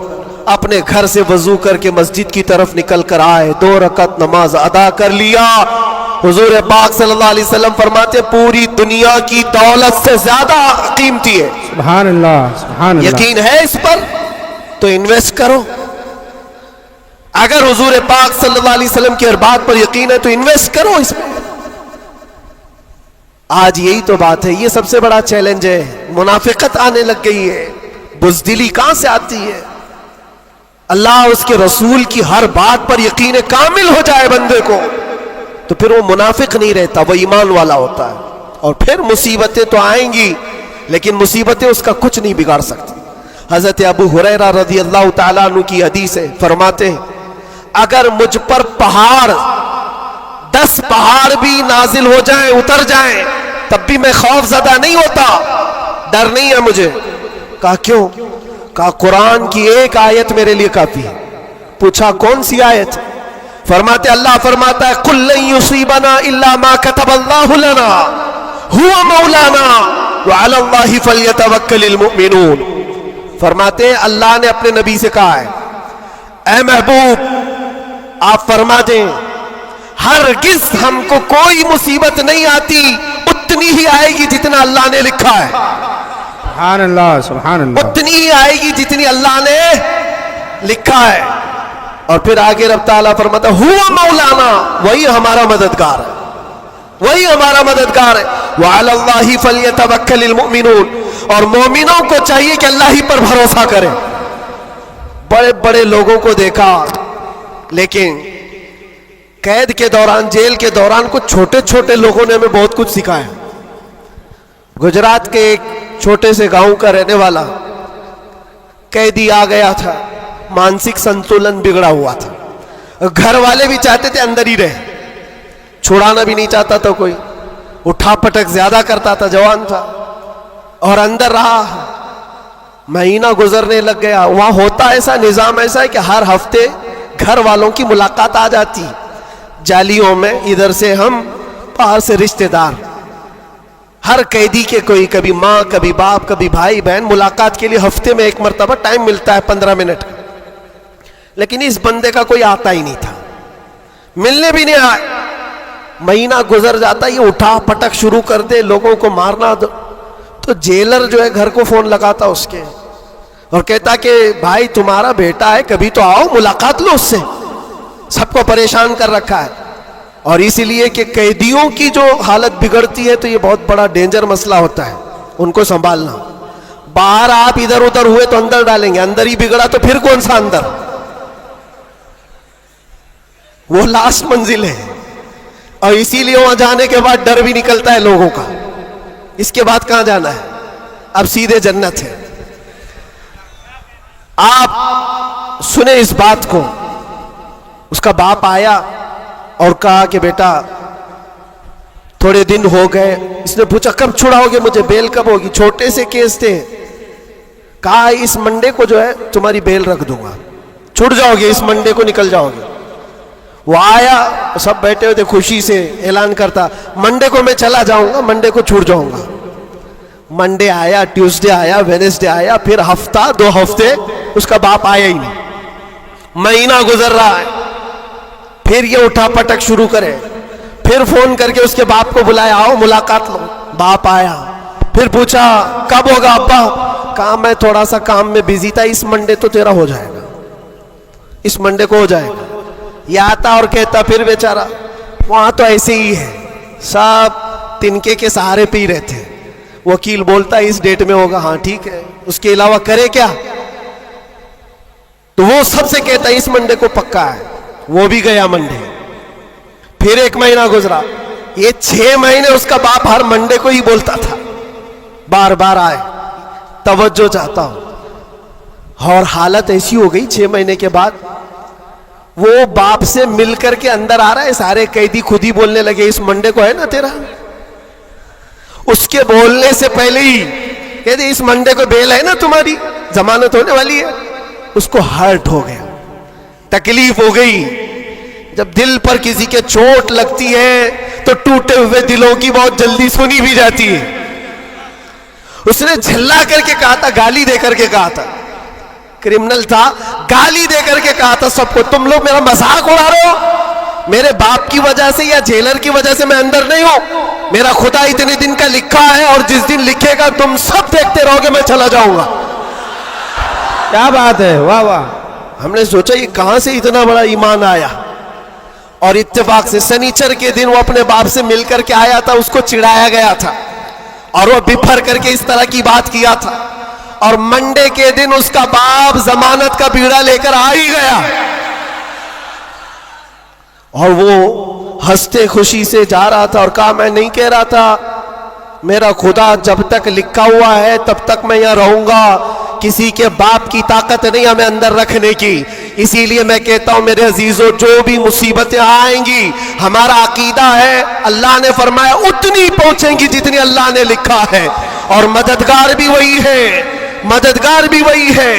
اپنے گھر سے وضو کر کے مسجد کی طرف نکل کر آئے، 2 رکعت نماز ادا کر لیا، حضور پاک صلی اللہ علیہ وسلم فرماتے پوری دنیا کی دولت سے زیادہ قیمتی ہے۔ سبحان اللہ، سبحان اللہ۔ یقین ہے اس پر تو انویسٹ کرو، اگر حضور پاک صلی اللہ علیہ وسلم کی ہر بات پر یقین ہے تو انویسٹ کرو اس میں۔ آج یہی تو بات ہے، یہ سب سے بڑا چیلنج ہے، منافقت آنے لگ گئی ہے، بزدلی کہاں سے آتی ہے؟ اللہ اس کے رسول کی ہر بات پر یقین کامل ہو جائے بندے کو تو پھر وہ منافق نہیں رہتا، وہ ایمان والا ہوتا ہے، اور پھر مصیبتیں تو آئیں گی لیکن مصیبتیں اس کا کچھ نہیں بگاڑ سکتی۔ حضرت ابو ہریرہ رضی اللہ تعالیٰ عنہ کی حدیث ہے، فرماتے ہیں اگر مجھ پر 10 پہاڑ بھی نازل ہو جائیں، اتر جائیں، تب بھی میں خوف زدہ نہیں ہوتا، ڈر نہیں ہے مجھے۔ کہا کیوں؟ کہا قرآن کی ایک آیت میرے لیے کافی ہے۔ پوچھا کون سی آیت؟ فرماتے اللہ فرماتا ہے قُلْ لَن يُصِيبَنَا إِلَّا مَا كَتَبَ اللَّهُ لَنَا هُوَ مَوْلَانَا وَعَلَى اللَّهِ فَلْيَتَوَكَّلِ الْمُؤْمِنُونَ۔ فرماتے ہیں اللہ نے اپنے نبی سے کہا ہے اے محبوب آپ فرما دیں ہرگز ہم کو کوئی مصیبت نہیں آتی، اتنی ہی آئے گی جتنا اللہ نے لکھا ہے، سبحان اللہ، سبحان اللہ، اتنی ہی آئے گی جتنی اللہ نے لکھا ہے۔ اور پھر آگے رب تعالیٰ فرماتا ہوا مولانا، وہی ہمارا مددگار ہے، وہی ہمارا مددگار ہے۔ وعلی اللہ فلیتوکل المؤمنون، اور مومنوں کو چاہیے کہ اللہ ہی پر بھروسہ کریں۔ بڑے بڑے لوگوں کو دیکھا، لیکن قید کے دوران، جیل کے دوران کچھ چھوٹے چھوٹے لوگوں نے ہمیں بہت کچھ سکھایا۔ گجرات کے ایک چھوٹے سے گاؤں کا رہنے والا قیدی آ گیا تھا، مانسک سنتولن بگڑا ہوا تھا، گھر والے بھی چاہتے تھے اندر ہی رہے، چھڑانا بھی نہیں چاہتا تھا کوئی، اٹھا پٹک زیادہ کرتا تھا، جوان تھا، اور اندر رہا، مہینہ گزرنے لگ گیا۔ وہاں ہوتا ایسا نظام ایسا ہے کہ ہر ہفتے گھر والوں کی ملاقات آ جاتی، جالیوں میں، ادھر سے ہم، باہر سے رشتہ دار، ہر قیدی کے کوئی، کبھی ماں، کبھی باپ، کبھی بھائی بہن، ملاقات کے لیے ہفتے میں 1 مرتبہ ٹائم ملتا ہے 15 منٹ۔ لیکن اس بندے کا کوئی آتا ہی نہیں تھا، ملنے بھی نہیں آئے۔ مہینہ گزر جاتا، یہ اٹھا پٹک شروع کر دے، لوگوں کو مارنا، تو جیلر جو ہے گھر کو فون لگاتا اس کے اور کہتا کہ بھائی تمہارا بیٹا ہے، کبھی تو آؤ ملاقات لو اس سے، سب کو پریشان کر رکھا ہے۔ اور اسی لیے کہ قیدیوں کی جو حالت بگڑتی ہے تو یہ بہت بڑا ڈینجر مسئلہ ہوتا ہے، ان کو سنبھالنا۔ باہر آپ ادھر ادھر ہوئے تو اندر ڈالیں گے، اندر ہی بگڑا تو پھر کون سا اندر، وہ لاسٹ منزل ہے۔ اور اسی لیے وہاں جانے کے بعد ڈر بھی نکلتا ہے لوگوں کا، اس کے بعد کہاں جانا ہے، اب سیدھے جنت ہے۔ آپ سنیں اس بات کو۔ اس کا باپ آیا اور کہا کہ بیٹا تھوڑے دن ہو گئے۔ اس نے پوچھا کب چھڑاؤ گے مجھے، بیل کب ہوگی؟ چھوٹے سے کیس تھے۔ کہا اس منڈے کو جو ہے تمہاری بیل رکھ دوں گا، چھوٹ جاؤ گے، اس منڈے کو نکل جاؤ گے۔ وہ آیا، سب بیٹھے ہوئے تھے، خوشی سے اعلان کرتا منڈے کو میں چلا جاؤں گا، منڈے کو چھوٹ جاؤں گا۔ منڈے آیا, ٹیوزڈے آیا, وینسڈے آیا, پھر ہفتہ 2 ہفتے اس کا باپ آیا ہی نہیں. مہینہ گزر رہا ہے, پھر یہ اٹھا پٹک شروع کرے, پھر فون کر کے اس کے باپ کو بلایا, آؤ ملاقات لو. باپ آیا, پھر پوچھا کب ہوگا ابا؟ کہا میں تھوڑا سا کام میں بزی تھا, اس منڈے تو تیرا ہو جائے گا, اس منڈے کو ہو جائے گا. یہ آتا اور کہتا پھر بیچارہ وہاں تو ایسے ہی ہے, سب تنکے کے سہارے پی رہے تھے. وکیل بولتا ہے اس ڈیٹ میں ہوگا, ہاں ٹھیک ہے, اس کے علاوہ کرے کیا؟ تو وہ سب سے کہتا ہے اس منڈے کو پکا ہے. وہ بھی گیا منڈے. پھر 1 مہینہ گزرا, یہ 6 مہینے اس کا باپ ہر منڈے کو ہی بولتا تھا بار بار آئے, توجہ چاہتا ہوں. اور حالت ایسی ہو گئی 6 مہینے کے بعد وہ باپ سے مل کر کے اندر آ رہا ہے, سارے قیدی خود ہی بولنے لگے اس منڈے کو ہے نا تیرا. اس کے بولنے سے پہلے ہی کہتے اس منڈے کو بیل ہے نا تمہاری, ضمانت ہونے والی ہے. اس کو ہرٹ ہو گیا, تکلیف ہو گئی. جب دل پر کسی کے چوٹ لگتی ہے تو ٹوٹے ہوئے دلوں کی بہت جلدی سنی بھی جاتی ہے. اس نے جھلا کر کے کہا تھا, گالی دے کر کے کہا تھا, کرمنل تھا, گالی دے کر کے کہا تھا سب کو, تم لوگ میرا مذاق اڑا رہے ہو, میرے باپ کی وجہ سے یا جیلر کی وجہ سے میں اندر نہیں ہوں. میرا خدا اتنے دن کا لکھا ہے, اور جس دن لکھے گا تم سب دیکھتے رہو گے, میں چلا جاؤں گا. کیا بات ہے, واہ واہ. ہم نے سوچا یہ کہاں سے اتنا بڑا ایمان آیا. اور اتفاق سے سنیچر کے دن وہ اپنے باپ سے مل کر کے آیا تھا, اس کو چڑھایا گیا تھا اور وہ بپھر کر کے اس طرح کی بات کیا تھا. اور منڈے کے دن اس کا باپ ضمانت کا بیڑا لے کر آ ہی گیا, اور وہ ہنستے خوشی سے جا رہا تھا اور کہا میں نہیں کہہ رہا تھا, میرا خدا جب تک لکھا ہوا ہے تب تک میں یہاں رہوں گا, کسی کے باپ کی طاقت نہیں ہمیں اندر رکھنے کی. اسی لیے میں کہتا ہوں میرے عزیزوں, جو بھی مصیبتیں آئیں گی, ہمارا عقیدہ ہے اللہ نے فرمایا اتنی پہنچیں گی جتنی اللہ نے لکھا ہے, اور مددگار بھی وہی ہے, مددگار بھی وہی ہے.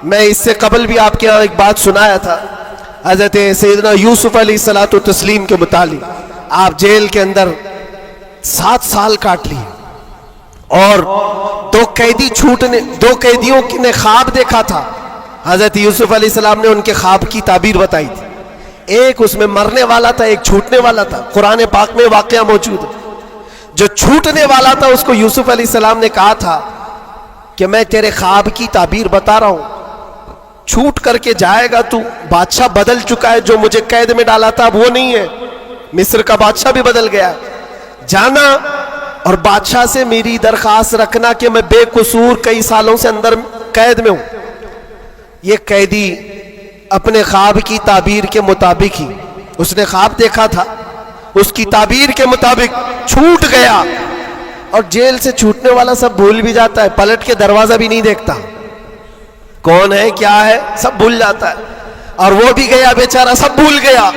میں اس سے قبل بھی آپ کے یہاں ایک بات سنایا تھا, حضرت سیدنا یوسف علیہ الصلوۃ والتسلیم کے متعلق. آپ جیل کے اندر 7 سال کاٹ لیے, اور 2 قیدیوں نے خواب دیکھا تھا. حضرت یوسف علیہ السلام نے ان کے خواب کی تعبیر بتائی تھی. ایک اس میں مرنے والا تھا, ایک چھوٹنے والا تھا. قرآن پاک میں واقعہ موجود ہے. جو چھوٹنے والا تھا اس کو یوسف علیہ السلام نے کہا تھا کہ میں تیرے خواب کی تعبیر بتا رہا ہوں, چھوٹ کر کے جائے گا تو, بادشاہ بدل چکا ہے, جو مجھے قید میں ڈالا تھا اب وہ نہیں ہے, مصر کا بادشاہ بھی بدل گیا. جانا اور بادشاہ سے میری درخواست رکھنا کہ میں بے قصور کئی سالوں سے اندر قید میں ہوں. یہ قیدی اپنے خواب کی تعبیر کے مطابق ہی, اس نے خواب دیکھا تھا, اس کی تعبیر کے مطابق چھوٹ گیا. اور جیل سے چھوٹنے والا سب بھول بھی جاتا ہے, پلٹ کے دروازہ بھی نہیں دیکھتا, کون ہے کیا ہے سب بھول جاتا ہے. اور وہ بھی گیا بیچارہ, سب بھول گیا.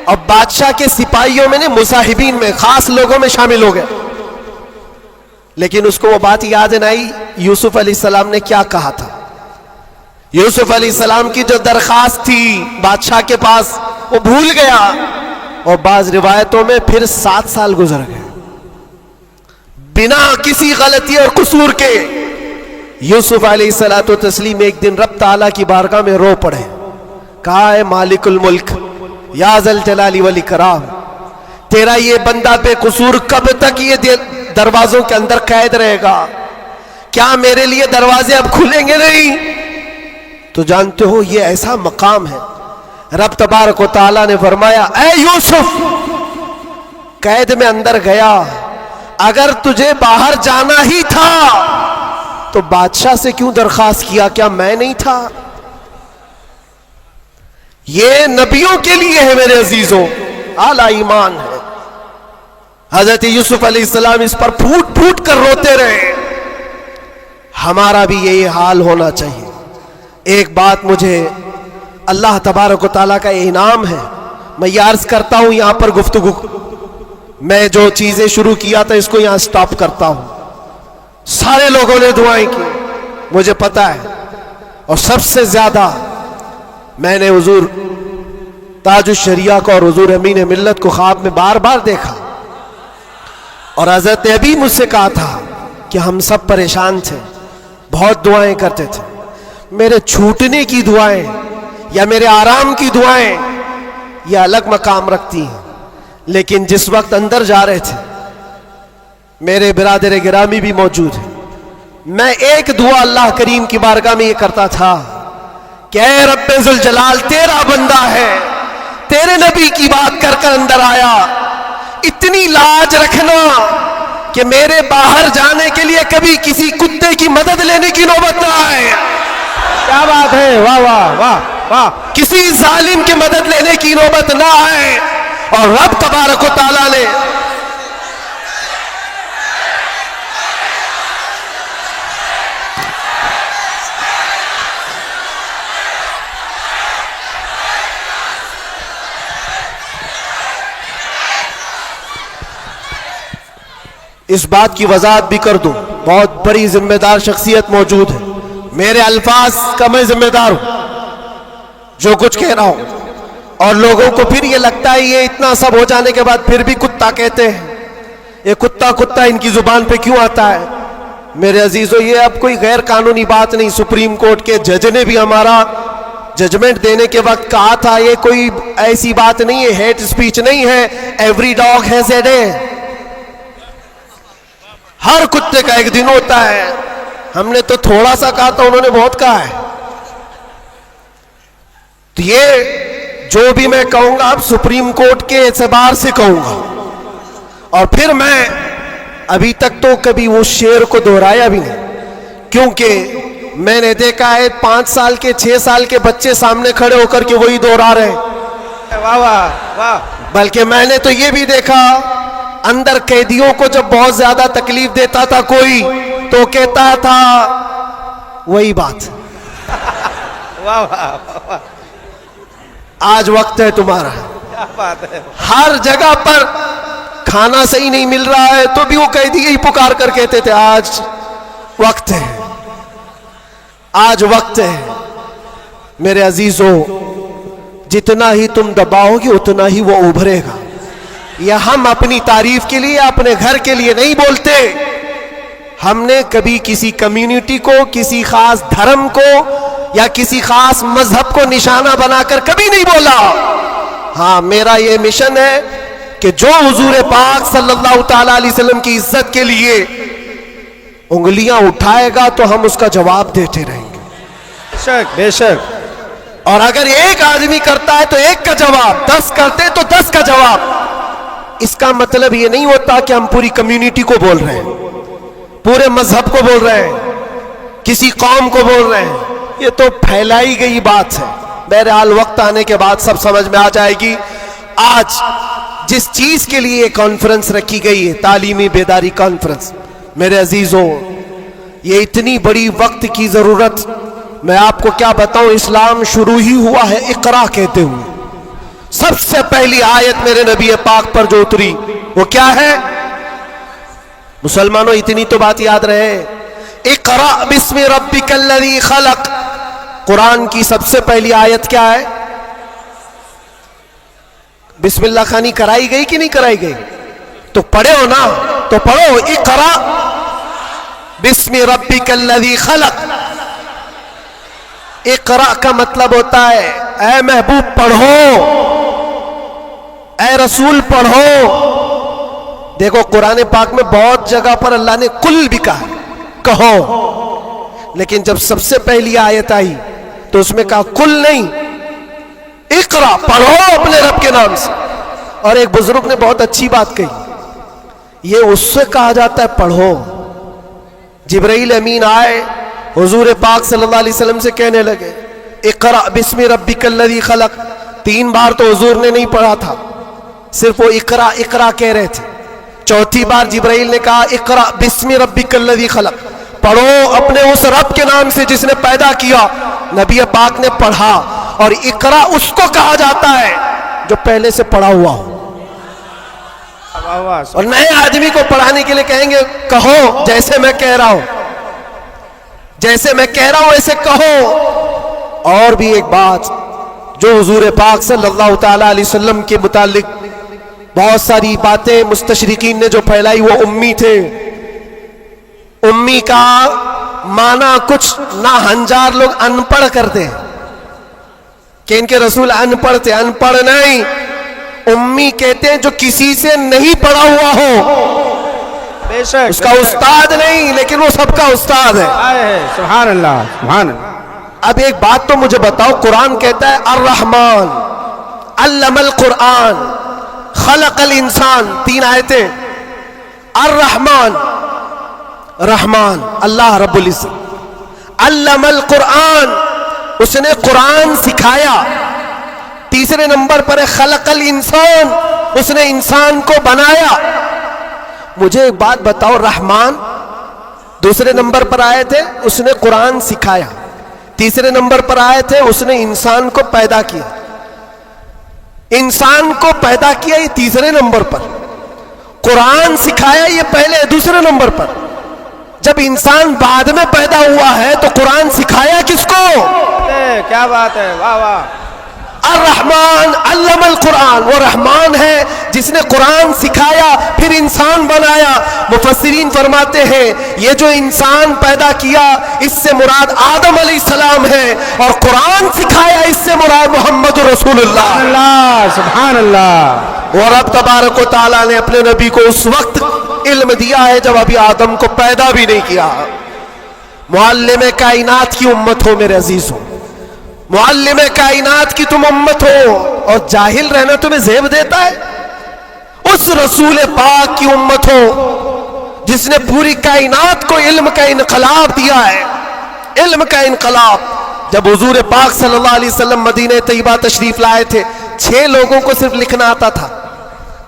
اور بادشاہ کے سپاہیوں میں نے مصاحبین میں خاص لوگوں میں شامل ہو گیا. لیکن اس کو وہ بات یاد نہ آئی یوسف علیہ السلام نے کیا کہا تھا. یوسف علیہ السلام کی جو درخواست تھی بادشاہ کے پاس وہ بھول گیا. اور بعض روایتوں میں پھر 7 سال گزر گئے بنا کسی غلطی اور قصور کے. یوسف علیہ الصلوۃ والتسلیم ایک دن رب تعالیٰ کی بارگاہ میں رو پڑے, کہا ہے مالک الملک یا ذل جلال والاکرام, تیرا یہ بندہ بے قصور کب تک یہ دروازوں کے اندر قید رہے گا؟ کیا میرے لیے دروازے اب کھلیں گے نہیں؟ تو جانتے ہو یہ ایسا مقام ہے. رب تبارک و تعالیٰ نے فرمایا اے یوسف, قید میں اندر گیا, اگر تجھے باہر جانا ہی تھا تو بادشاہ سے کیوں درخواست کیا, کیا میں نہیں تھا؟ یہ نبیوں کے لیے ہے میرے عزیزوں, اعلیٰ ایمان ہے. حضرت یوسف علیہ السلام اس پر پھوٹ پھوٹ کر روتے رہے. ہمارا بھی یہی حال ہونا چاہیے. ایک بات مجھے اللہ تبارک و تعالیٰ کا انعام ہے, میں یہ عرض کرتا ہوں یہاں پر گفتگو, میں جو چیزیں شروع کیا تھا اس کو یہاں سٹاپ کرتا ہوں. سارے لوگوں نے دعائیں کی, مجھے پتا ہے, اور سب سے زیادہ میں نے حضور تاج الشریعہ کو اور حضور امین ملت کو خواب میں بار بار دیکھا, اور حضرت ابھی مجھ سے کہا تھا کہ ہم سب پریشان تھے, بہت دعائیں کرتے تھے. میرے چھوٹنے کی دعائیں یا میرے آرام کی دعائیں یہ الگ مقام رکھتی ہیں, لیکن جس وقت اندر جا رہے تھے میرے برادر گرامی بھی موجود ہیں, میں ایک دعا اللہ کریم کی بارگاہ میں یہ کرتا تھا کہ اے رب ذوالجلال, تیرا بندہ ہے, تیرے نبی کی بات کر کر اندر آیا, اتنی لاج رکھنا کہ میرے باہر جانے کے لیے کبھی کسی کتے کی مدد لینے کی نوبت نہ آئے. کیا بات ہے, واہ واہ واہ واہ. کسی ظالم کی مدد لینے کی نوبت نہ آئے. اور رب تبارک و تعالیٰ نے اس بات کی وضاحت بھی کر دوں, بہت بڑی ذمہ دار شخصیت موجود ہے, میرے الفاظ کا میں ذمہ دار ہوں جو کچھ کہہ رہا ہوں, اور لوگوں کو پھر یہ لگتا ہے یہ اتنا سب ہو جانے کے بعد پھر بھی کتا کہتے ہیں, یہ کتا کتا ان کی زبان پہ کیوں آتا ہے؟ میرے عزیزو, یہ اب کوئی غیر قانونی بات نہیں. سپریم کورٹ کے جج نے بھی ہمارا ججمنٹ دینے کے وقت کہا تھا یہ کوئی ایسی بات نہیں ہے, ہیٹ سپیچ نہیں ہے. Every dog has a day, ہر کتے کا ایک دن ہوتا ہے. ہم نے تو تھوڑا سا کہا تھا, انہوں نے بہت کہا ہے. تو یہ جو بھی میں کہوں گا اب سپریم کورٹ کے اعتبار سے کہوں گا, اور پھر میں ابھی تک تو کبھی وہ شعر کو دہرایا بھی نہیں, کیونکہ میں نے دیکھا ہے 5 سال کے 6 سال کے بچے سامنے کھڑے ہو کر کے وہی دہرا رہے ہیں. واہ واہ واہ. بلکہ میں نے تو یہ بھی دیکھا اندر قیدیوں کو جب بہت زیادہ تکلیف دیتا تھا کوئی تو کہتا تھا وہی بات. واہ واہ واہ. آج وقت ہے تمہارا. کیا بات ہے. ہر جگہ پر کھانا صحیح نہیں مل رہا ہے تو بھی وہ قیدی ہی پکار کر کہتے تھے آج وقت ہے, آج وقت ہے. میرے عزیزو, جتنا ہی تم دباؤ گے اتنا ہی وہ ابھرے گا. یا ہم اپنی تعریف کے لیے اپنے گھر کے لیے نہیں بولتے, ہم نے کبھی کسی کمیونٹی کو, کسی خاص دھرم کو یا کسی خاص مذہب کو نشانہ بنا کر کبھی نہیں بولا. ہاں, میرا یہ مشن ہے کہ جو حضور پاک صلی اللہ تعالی علیہ وسلم کی عزت کے لیے انگلیاں اٹھائے گا تو ہم اس کا جواب دیتے رہیں گے. بے شک بے شک. اور اگر ایک آدمی کرتا ہے تو ایک کا جواب, 10 کرتے تو 10 کا جواب. اس کا مطلب یہ نہیں ہوتا کہ ہم پوری کمیونٹی کو بول رہے ہیں, پورے مذہب کو بول رہے ہیں, کسی قوم کو بول رہے ہیں. یہ تو پھیلائی گئی بات ہے. بہرحال وقت آنے کے بعد سب سمجھ میں آ جائے گی. آج جس چیز کے لیے کانفرنس رکھی گئی ہے, تعلیمی بیداری کانفرنس, میرے عزیزوں یہ اتنی بڑی وقت کی ضرورت, میں آپ کو کیا بتاؤں. اسلام شروع ہی ہوا ہے اقرا کہتے ہوئے. سب سے پہلی آیت میرے نبی پاک پر جو اتری وہ کیا ہے؟ مسلمانوں اتنی تو بات یاد رہے, اقرا بسم ربک الذی خلق. قرآن کی سب سے پہلی آیت کیا ہے؟ بسم اللہ خانی کرائی گئی کہ نہیں کرائی گئی؟ تو پڑھے ہو نا, تو پڑھو اقرا بسم ربک الذی خلق. اقرا کا مطلب ہوتا ہے اے محبوب پڑھو, اے رسول پڑھو. دیکھو قرآن پاک میں بہت جگہ پر اللہ نے کل بھی کہا, کہو, لیکن جب سب سے پہلی آیت آئی تو اس میں کہا کل نہیں, اقرا پڑھو اپنے رب کے نام سے. اور ایک بزرگ نے بہت اچھی بات کہی, یہ اس سے کہا جاتا ہے پڑھو. جبرائیل امین آئے حضور پاک صلی اللہ علیہ وسلم سے کہنے لگے اقرا بسم ربک الذی خلق. 3 بار تو حضور نے نہیں پڑھا تھا, صرف وہ اقرا اقرا کہہ رہے تھے. 4تھی بار جبرائیل نے کہا اقرا بسم ربک الذی خلق, پڑھو اپنے اس رب کے نام سے جس نے پیدا کیا. نبی پاک نے پڑھا, اور اقرا اس کو کہا جاتا ہے جو پہلے سے پڑھا ہوا ہو. اور نئے آدمی کو پڑھانے کے لیے کہیں گے کہو جیسے میں کہہ رہا ہوں, جیسے میں کہہ رہا ہوں ایسے کہو. اور بھی ایک بات جو حضور پاک صلی اللہ تعالی علیہ وسلم کے متعلق بہت ساری باتیں مستشرقین نے جو پھیلائی, وہ امی تھے, امی کا معنی کچھ ناہنجار لوگ ان پڑھ کرتے ہیں کہ ان کے رسول ان پڑھ تھے. ان پڑھ نہیں, امی کہتے ہیں جو کسی سے نہیں پڑھا ہوا ہو, بے شک اس کا استاد نہیں لیکن وہ سب کا استاد ہے. سبحان اللہ سبحان اللہ. اب ایک بات تو مجھے بتاؤ, قرآن کہتا ہے الرحمن علم القرآن خلق الانسان, 3 آیتیں. الرحمن رحمان اللہ رب العزت, علم القرآن اس نے قرآن سکھایا. تیسرے نمبر پر ہے خلق الانسان, اس نے انسان کو بنایا. مجھے ایک بات بتاؤ, رحمان دوسرے نمبر پر آئے تھے, اس نے قرآن سکھایا. تیسرے نمبر پر آئے تھے, اس نے انسان کو پیدا کیا. انسان کو پیدا کیا یہ تیسرے نمبر پر, قرآن سکھایا یہ پہلے دوسرے نمبر پر. جب انسان بعد میں پیدا ہوا ہے تو قرآن سکھایا کس کو؟ کیا بات ہے, واہ واہ. الرحمن علم القرآن, وہ رحمان ہے جس نے قرآن سکھایا پھر انسان بنایا. مفسرین فرماتے ہیں یہ جو انسان پیدا کیا اس سے مراد آدم علیہ السلام ہے, اور قرآن سکھایا اس سے مراد محمد رسول اللہ. سبحان اللہ. اور رب تبارک و تعالیٰ نے اپنے نبی کو اس وقت علم دیا ہے جب ابھی آدم کو پیدا بھی نہیں کیا. معلم کائنات کی امت ہو میرے عزیزوں, معلم کائنات کی تم امت ہو, اور جاہل رہنا تمہیں زیب دیتا ہے. اس رسول پاک کی امت ہو جس نے پوری کائنات کو علم کا انقلاب دیا ہے. علم کا انقلاب. جب حضور پاک صلی اللہ علیہ وسلم مدینہ طیبہ تشریف لائے تھے, 6 لوگوں کو صرف لکھنا آتا تھا.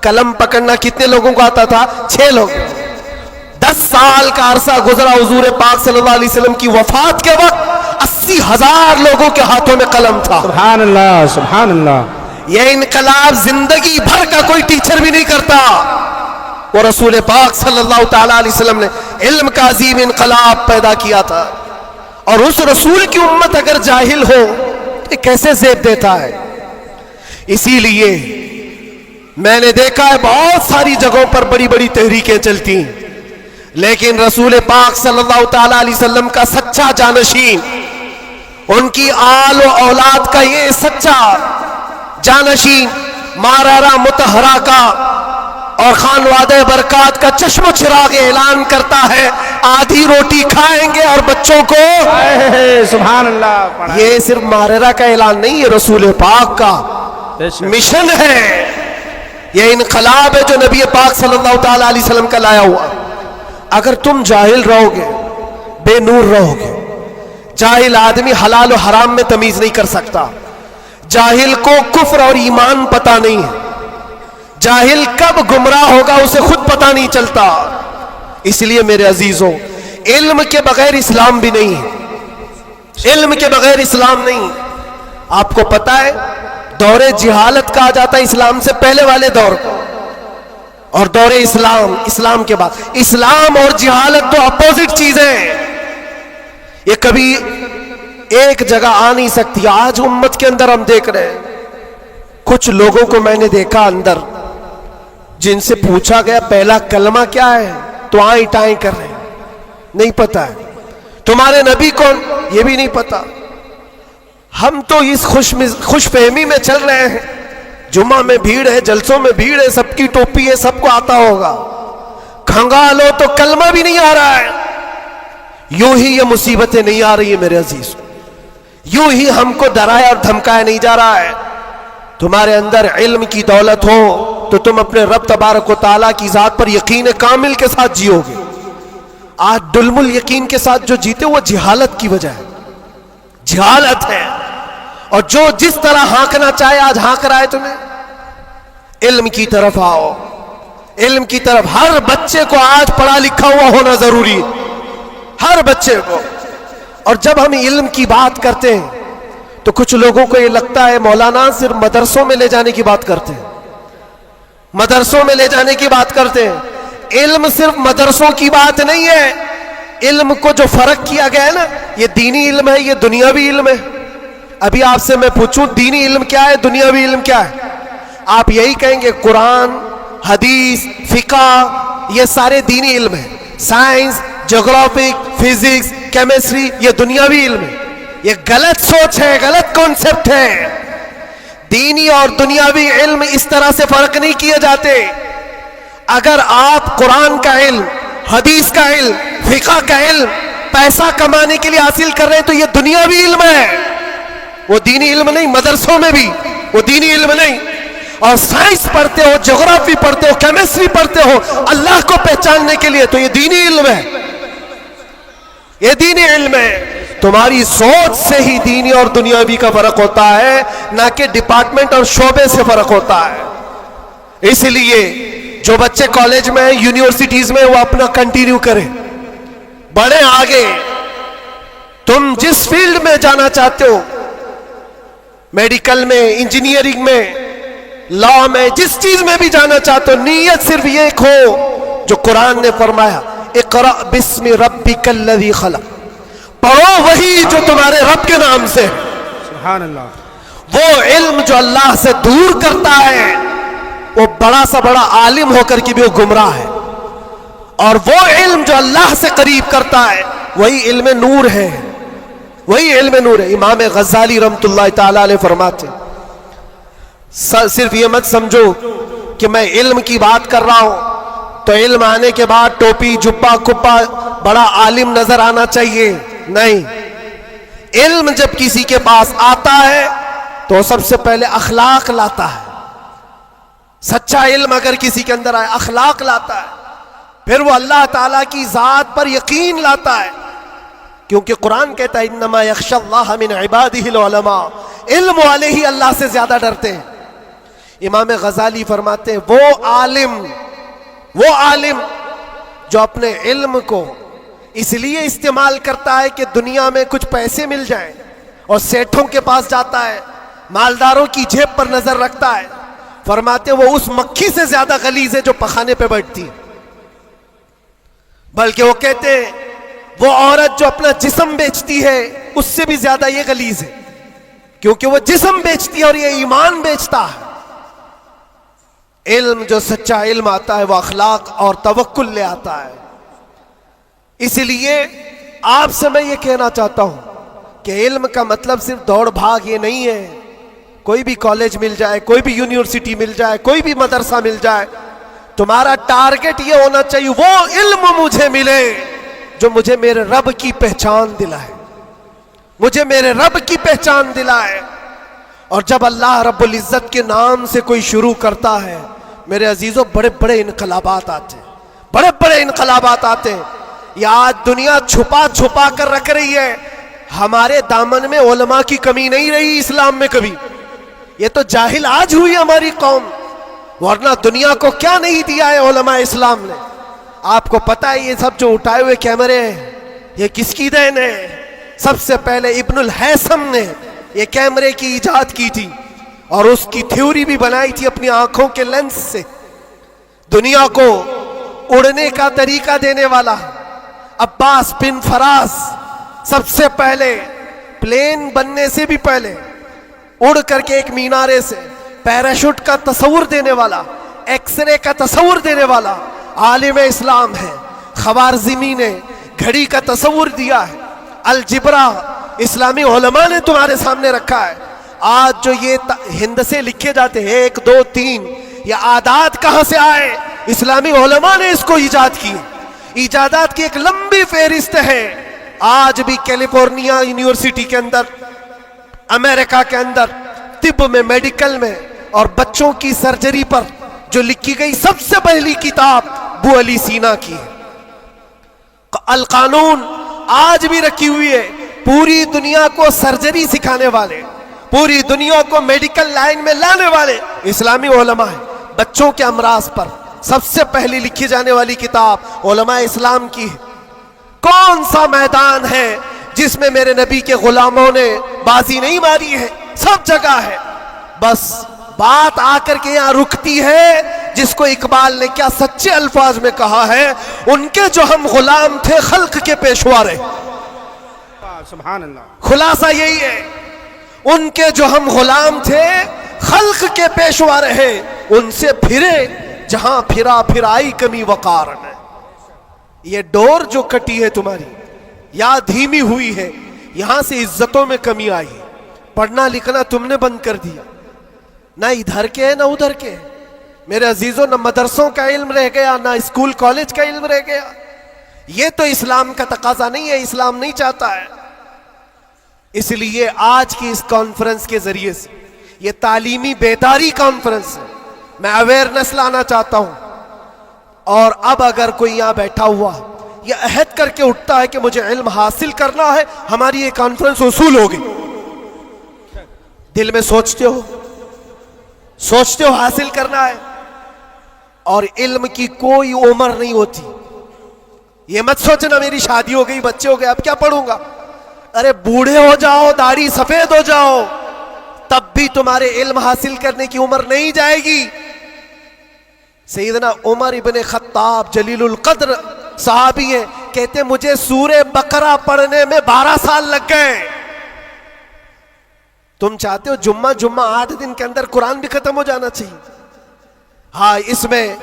قلم پکڑنا کتنے لوگوں کو آتا تھا؟ 6 لوگ. 10 سال کا عرصہ گزرا حضور پاک صلی اللہ علیہ وسلم کی وفات کے وقت 80,000 لوگوں کے ہاتھوں میں قلم تھا. سبحان اللہ سبحان اللہ. یہ انقلاب زندگی بھر کا کوئی ٹیچر بھی نہیں کرتا. وہ رسول پاک صلی اللہ تعالی علیہ وسلم نے علم کا عظیم انقلاب پیدا کیا تھا. اور اس رسول کی امت اگر جاہل ہو تو کیسے زیب دیتا ہے. اسی لیے میں نے دیکھا ہے بہت ساری جگہوں پر بڑی بڑی تحریکیں چلتی ہیں, لیکن رسول پاک صلی اللہ تعالی علیہ وسلم کا سچا جانشین, ان کی آل و اولاد کا یہ سچا جانشین مارارا متحرہ کا اور خانوادہ برکات کا چشم و چراغ اعلان کرتا ہے آدھی روٹی کھائیں گے اور بچوں کو. سبحان اللہ. یہ صرف مارارا کا اعلان نہیں, یہ رسول پاک کا مشن ہے. یہ انقلاب ہے جو نبی پاک صلی اللہ تعالی علیہ وسلم کا لایا ہوا. اگر تم جاہل رہو گے, بے نور رہو گے, جاہل آدمی حلال و حرام میں تمیز نہیں کر سکتا. جاہل کو کفر اور ایمان پتہ نہیں ہے. جاہل کب گمراہ ہوگا اسے خود پتہ نہیں چلتا. اس لیے میرے عزیزوں, علم کے بغیر اسلام بھی نہیں ہے. علم کے بغیر اسلام نہیں. آپ کو پتہ ہے دور جہالت کہا جاتا ہے اسلام سے پہلے والے دور کو, اور دور اسلام, اسلام کے بعد. اسلام اور جہالت تو اپوزٹ چیزیں ہیں, یہ کبھی ایک جگہ آ نہیں سکتی. آج امت کے اندر ہم دیکھ رہے ہیں کچھ لوگوں کو میں نے دیکھا اندر, جن سے پوچھا گیا پہلا کلمہ کیا ہے تو آئیں ٹائیں کر رہے ہیں, نہیں پتا ہے. تمہارے نبی کون, یہ بھی نہیں پتا. ہم تو اس خوش فہمی میں چل رہے ہیں جمعہ میں بھیڑ ہے, جلسوں میں بھیڑ ہے, سب کی ٹوپی ہے, سب کو آتا ہوگا. کھنگالو تو کلمہ بھی نہیں آ رہا ہے. یوں ہی یہ مصیبتیں نہیں آ رہی ہیں میرے عزیز, یوں ہی ہم کو ڈرایا اور دھمکایا نہیں جا رہا ہے. تمہارے اندر علم کی دولت ہو تو تم اپنے رب تبارک و تعالیٰ کی ذات پر یقین کامل کے ساتھ جیو گے. آج دلم الیقین کے ساتھ جو جیتے وہ جہالت کی وجہ ہے, جہالت ہے. اور جو جس طرح ہانکنا چاہے آج ہانک رہا ہے تمہیں. علم کی طرف آؤ, علم کی طرف. ہر بچے کو آج پڑھا لکھا ہوا ہونا ضروری ہے, ہر بچے کو. اور جب ہم علم کی بات کرتے ہیں تو کچھ لوگوں کو یہ لگتا ہے مولانا صرف مدرسوں میں لے جانے کی بات کرتے ہیں, مدرسوں میں لے جانے کی بات کرتے ہیں. علم صرف مدرسوں کی بات نہیں ہے. علم کو جو فرق کیا گیا ہے نا, یہ دینی علم ہے, یہ دنیاوی علم ہے. ابھی آپ سے میں پوچھوں دینی علم کیا ہے, دنیاوی علم کیا ہے, آپ یہی کہیں گے قرآن, حدیث, فقہ, یہ سارے دینی علم ہیں. سائنس, جغرافی، فزکس، کیمسٹری یہ دنیاوی علم ہے. یہ غلط سوچ ہے، غلط کانسیپٹ ہے. دینی اور دنیاوی علم اس طرح سے فرق نہیں کیے جاتے. اگر آپ قرآن کا علم، حدیث کا علم، فقہ کا علم پیسہ کمانے کے لیے حاصل کر رہے ہیں تو یہ دنیاوی علم ہے، وہ دینی علم نہیں. مدرسوں میں بھی وہ دینی علم نہیں. اور سائنس پڑھتے ہو، جغرافی پڑھتے ہو، کیمسٹری پڑھتے ہو اللہ کو پہچاننے کے لیے تو یہ دینی علم ہے، یہ دینی علم ہے. تمہاری سوچ سے ہی دینی اور دنیاوی کا فرق ہوتا ہے، نہ کہ ڈپارٹمنٹ اور شعبے سے فرق ہوتا ہے. اس لیے جو بچے کالج میں، یونیورسٹیز میں، وہ اپنا کنٹینیو کریں، بڑھیں آگے. تم جس فیلڈ میں جانا چاہتے ہو، میڈیکل میں، انجینئرنگ میں، لا میں، جس چیز میں بھی جانا چاہتے ہو، نیت صرف یہ ہو جو قرآن نے فرمایا، اقرأ بسم ربک الذی خلق. پڑھو وہی جو تمہارے رب کے نام سے. سبحان اللہ. وہ علم جو اللہ سے دور کرتا ہے وہ بڑا سا بڑا عالم ہو کر کے بھی وہ گمراہ ہے. اور وہ علم جو اللہ سے قریب کرتا ہے وہی علم نور ہے، وہی علم نور ہے. امام غزالی رحمۃ اللہ تعالی علیہ فرماتے صرف یہ مت سمجھو کہ میں علم کی بات کر رہا ہوں تو علم آنے کے بعد ٹوپی، جبہ، کپا، بڑا عالم نظر آنا چاہیے. نہیں، علم جب کسی کے پاس آتا ہے تو سب سے پہلے اخلاق لاتا ہے. سچا علم اگر کسی کے اندر آئے اخلاق لاتا ہے، پھر وہ اللہ تعالیٰ کی ذات پر یقین لاتا ہے. کیونکہ قرآن کہتا ہے انما یخشی اللہ من عبادہ العلماء، علم والے ہی اللہ سے زیادہ ڈرتے ہیں. امام غزالی فرماتے ہیں وہ عالم جو اپنے علم کو اس لیے استعمال کرتا ہے کہ دنیا میں کچھ پیسے مل جائیں اور سیٹھوں کے پاس جاتا ہے، مالداروں کی جیب پر نظر رکھتا ہے، فرماتے وہ اس مکھی سے زیادہ غلیظ ہے جو پخانے پہ بیٹھتی ہے. بلکہ وہ کہتے ہیں وہ عورت جو اپنا جسم بیچتی ہے اس سے بھی زیادہ یہ غلیظ ہے، کیونکہ وہ جسم بیچتی ہے اور یہ ایمان بیچتا ہے. علم جو سچا علم آتا ہے وہ اخلاق اور توکل لے آتا ہے. اس لیے آپ سے میں یہ کہنا چاہتا ہوں کہ علم کا مطلب صرف دوڑ بھاگ یہ نہیں ہے. کوئی بھی کالج مل جائے، کوئی بھی یونیورسٹی مل جائے، کوئی بھی مدرسہ مل جائے، تمہارا ٹارگٹ یہ ہونا چاہیے وہ علم مجھے ملے جو مجھے میرے رب کی پہچان دلائے، مجھے میرے رب کی پہچان دلائے. اور جب اللہ رب العزت کے نام سے کوئی شروع کرتا ہے میرے عزیزوں، بڑے بڑے انقلابات آتے ہیں، بڑے بڑے انقلابات آتے ہیں. یہ آج دنیا چھپا چھپا کر رکھ رہی ہے. ہمارے دامن میں علماء کی کمی نہیں رہی اسلام میں کبھی. یہ تو جاہل آج ہوئی ہماری قوم، ورنہ دنیا کو کیا نہیں دیا ہے علماء اسلام نے. آپ کو پتا ہے یہ سب جو اٹھائے ہوئے کیمرے ہیں یہ کس کی دین ہے؟ سب سے پہلے ابن الہیثم نے یہ کیمرے کی ایجاد کی تھی اور اس کی تھیوری بھی بنائی تھی اپنی آنکھوں کے لینس سے. دنیا کو اڑنے کا طریقہ دینے والا عباس بن فراس سب سے پہلے پلین بننے سے بھی پہلے اڑ کر کے ایک مینارے سے پیراشوٹ کا تصور دینے والا، ایکس رے کا تصور دینے والا عالم اسلام ہے. خوارزمی نے گھڑی کا تصور دیا ہے. الجبرا اسلامی علماء نے تمہارے سامنے رکھا ہے. آج جو یہ ہند سے لکھے جاتے ہیں 1 2 3 یہ عادات کہاں سے آئے؟ اسلامی علماء نے اس کو ایجاد کی. ایجادات کی ایک لمبی فہرست ہے. آج بھی کیلیفورنیا یونیورسٹی کے اندر، امریکہ کے اندر طب میں، میڈیکل میں اور بچوں کی سرجری پر جو لکھی گئی سب سے پہلی کتاب ابو علی سینا کی ہے. القانون آج بھی رکھی ہوئی ہے. پوری دنیا کو سرجری سکھانے والے، پوری دنیا کو میڈیکل لائن میں لانے والے اسلامی علماء ہیں. بچوں کے امراض پر سب سے پہلی لکھی جانے والی کتاب علماء اسلام کی ہے. کون سا میدان ہے جس میں میرے نبی کے غلاموں نے بازی نہیں ماری ہے؟ سب جگہ ہے. بس بات آ کر کے یہاں رکتی ہے جس کو اقبال نے کیا سچے الفاظ میں کہا ہے، ان کے جو ہم غلام تھے خلق کے پیشوا رہے. سبحان اللہ. خلاصہ یہی ہے، ان کے جو ہم غلام تھے خلق کے پیشوا رہے، ان سے پھرے جہاں پھرا پھر آئی کمی وقار نے. یہ ڈور جو کٹی ہے تمہاری یا دھیمی ہوئی ہے, یہاں سے عزتوں میں کمی آئی ہے. پڑھنا لکھنا تم نے بند کر دیا, نہ ادھر کے نہ ادھر کے. میرے عزیزوں, نہ مدرسوں کا علم رہ گیا, نہ اسکول کالج کا علم رہ گیا. یہ تو اسلام کا تقاضا نہیں ہے, اسلام نہیں چاہتا ہے. اس لیے آج کی اس کانفرنس کے ذریعے سے, یہ تعلیمی بیداری کانفرنس ہے, میں اویئرنیس لانا چاہتا ہوں. اور اب اگر کوئی یہاں بیٹھا ہوا یہ عہد کر کے اٹھتا ہے کہ مجھے علم حاصل کرنا ہے, ہماری یہ کانفرنس وصول ہوگی. دل میں سوچتے ہو حاصل کرنا ہے. اور علم کی کوئی عمر نہیں ہوتی. یہ مت سوچنا میری شادی ہو گئی, بچے ہو گئے, اب کیا پڑھوں گا. ارے بوڑھے ہو جاؤ, داڑھی سفید ہو جاؤ, تب بھی تمہارے علم حاصل کرنے کی عمر نہیں جائے گی. سیدنا عمر ابن خطاب جلیل القدر صحابی ہیں, کہتے مجھے سورہ بقرہ پڑھنے میں 12 سال لگ گئے. تم چاہتے ہو جمعہ 8 دن کے اندر قرآن بھی ختم ہو جانا چاہیے. ہاں, اس میں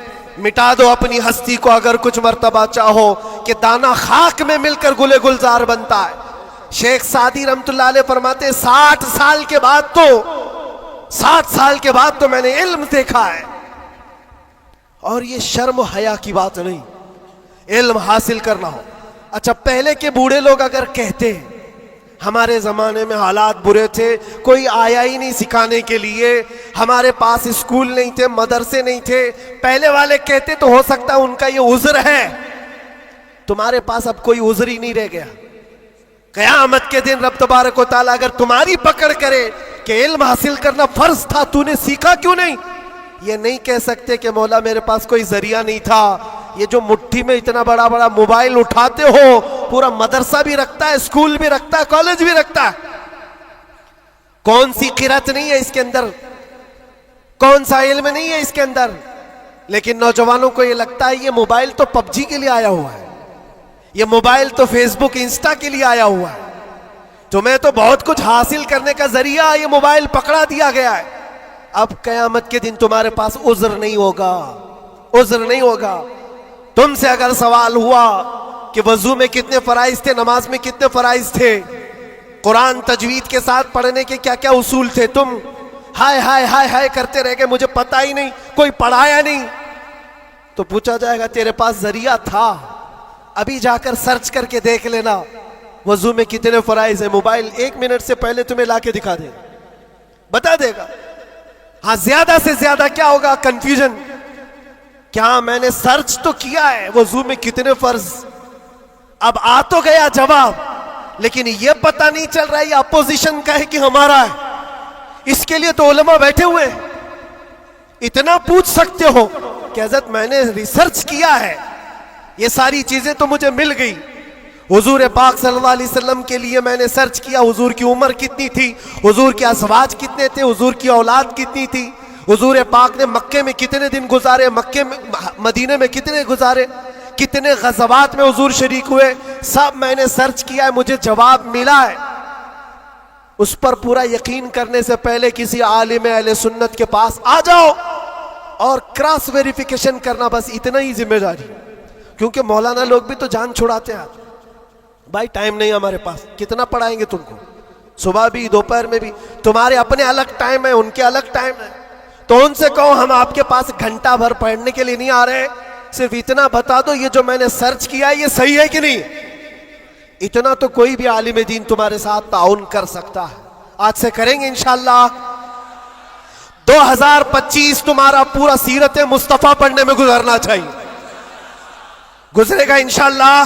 مٹا دو اپنی ہستی کو اگر کچھ مرتبہ چاہو کہ دانا خاک میں مل کر گلے گلزار بنتا ہے. شیخ سعدی رحمت اللہ علیہ فرماتے 60 سال کے بعد تو میں نے علم دیکھا ہے. اور یہ شرم و حیا کی بات نہیں, علم حاصل کرنا ہو. اچھا, پہلے کے بوڑھے لوگ اگر کہتے ہیں ہمارے زمانے میں حالات برے تھے, کوئی آیا ہی نہیں سکھانے کے لیے, ہمارے پاس اسکول نہیں تھے, مدرسے نہیں تھے, پہلے والے کہتے تو ہو سکتا ہے ان کا یہ عذر ہے. تمہارے پاس اب کوئی عذر ہی نہیں رہ گیا. قیامت کے دن رب تبارک و تعالیٰ اگر تمہاری پکڑ کرے کہ علم حاصل کرنا فرض تھا, تو نے سیکھا کیوں نہیں, یہ نہیں کہہ سکتے کہ مولا میرے پاس کوئی ذریعہ نہیں تھا. یہ جو مٹھی میں اتنا بڑا موبائل اٹھاتے ہو, پورا مدرسہ بھی رکھتا ہے, اسکول بھی رکھتا ہے, کالج بھی رکھتا ہے. کون سی قرات نہیں ہے اس کے اندر, کون سا علم نہیں ہے اس کے اندر. لیکن نوجوانوں کو یہ لگتا ہے یہ موبائل تو پب جی کے لیے آیا ہوا ہے, یہ موبائل تو فیس بک انسٹا کے لیے آیا ہوا ہے, تمہیں تو بہت کچھ حاصل کرنے کا ذریعہ یہ موبائل پکڑا دیا گیا ہے. اب قیامت کے دن تمہارے پاس عذر نہیں ہوگا. تم سے اگر سوال ہوا کہ وضو میں کتنے فرائض تھے, نماز میں کتنے فرائض تھے, قرآن تجوید کے ساتھ پڑھنے کے کیا کیا اصول تھے, تم ہائے ہائے ہائے ہائے کرتے رہ گئے, مجھے پتہ ہی نہیں, کوئی پڑھایا نہیں, تو پوچھا جائے گا تیرے پاس ذریعہ تھا, ابھی جا کر سرچ کر کے دیکھ لینا وضو میں کتنے فرائض ہیں. موبائل 1 منٹ سے پہلے تمہیں لا کے دکھا دے, بتا دے گا. ہاں, زیادہ سے زیادہ کیا ہوگا, کنفیوژن. کیا میں نے سرچ تو کیا ہے وضو میں کتنے فرض, اب آ تو گیا جواب, لیکن یہ پتہ نہیں چل رہا ہے یہ اپوزیشن کا ہے کہ ہمارا ہے. اس کے لیے تو علماء بیٹھے ہوئے. اتنا پوچھ سکتے ہو کہ حضرت میں نے ریسرچ کیا ہے, یہ ساری چیزیں تو مجھے مل گئی. حضور پاک صلی اللہ علیہ وسلم کے لیے میں نے سرچ کیا, حضور کی عمر کتنی تھی, حضور کے ازواج کتنے تھے, حضور کی اولاد کتنی تھی, حضور پاک نے مکے میں کتنے دن گزارے, مدینے میں کتنے گزارے, کتنے غزوات میں حضور شریک ہوئے, سب میں نے سرچ کیا ہے, مجھے جواب ملا ہے. اس پر پورا یقین کرنے سے پہلے کسی عالم اہل سنت کے پاس آ جاؤ اور کراس ویریفیکیشن کرنا, بس اتنا ہی ذمہ داری. کیونکہ مولانا لوگ بھی تو جان چھڑاتے ہیں, بھائی ٹائم نہیں ہمارے پاس, کتنا پڑھائیں گے تم کو, صبح بھی دوپہر میں بھی, تمہارے اپنے الگ ٹائم ہے, ان کے الگ ٹائم ہے. تو ان سے کہو ہم آپ کے پاس گھنٹہ بھر پڑھنے کے لیے نہیں آ رہے, صرف اتنا بتا دو یہ جو میں نے سرچ کیا ہے یہ صحیح ہے کہ نہیں. اتنا تو کوئی بھی عالم دین تمہارے ساتھ تعاون کر سکتا ہے. آج سے کریں گے انشاءاللہ. 2025 تمہارا پورا سیرت مصطفیٰ پڑھنے میں گزرنا چاہیے, گزرے گا انشاءاللہ.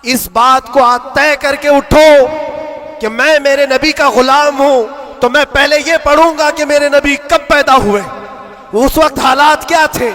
اس بات کو آج طے کر کے اٹھو کہ میں میرے نبی کا غلام ہوں, تو میں پہلے یہ پڑھوں گا کہ میرے نبی کب پیدا ہوئے, اس وقت حالات کیا تھے,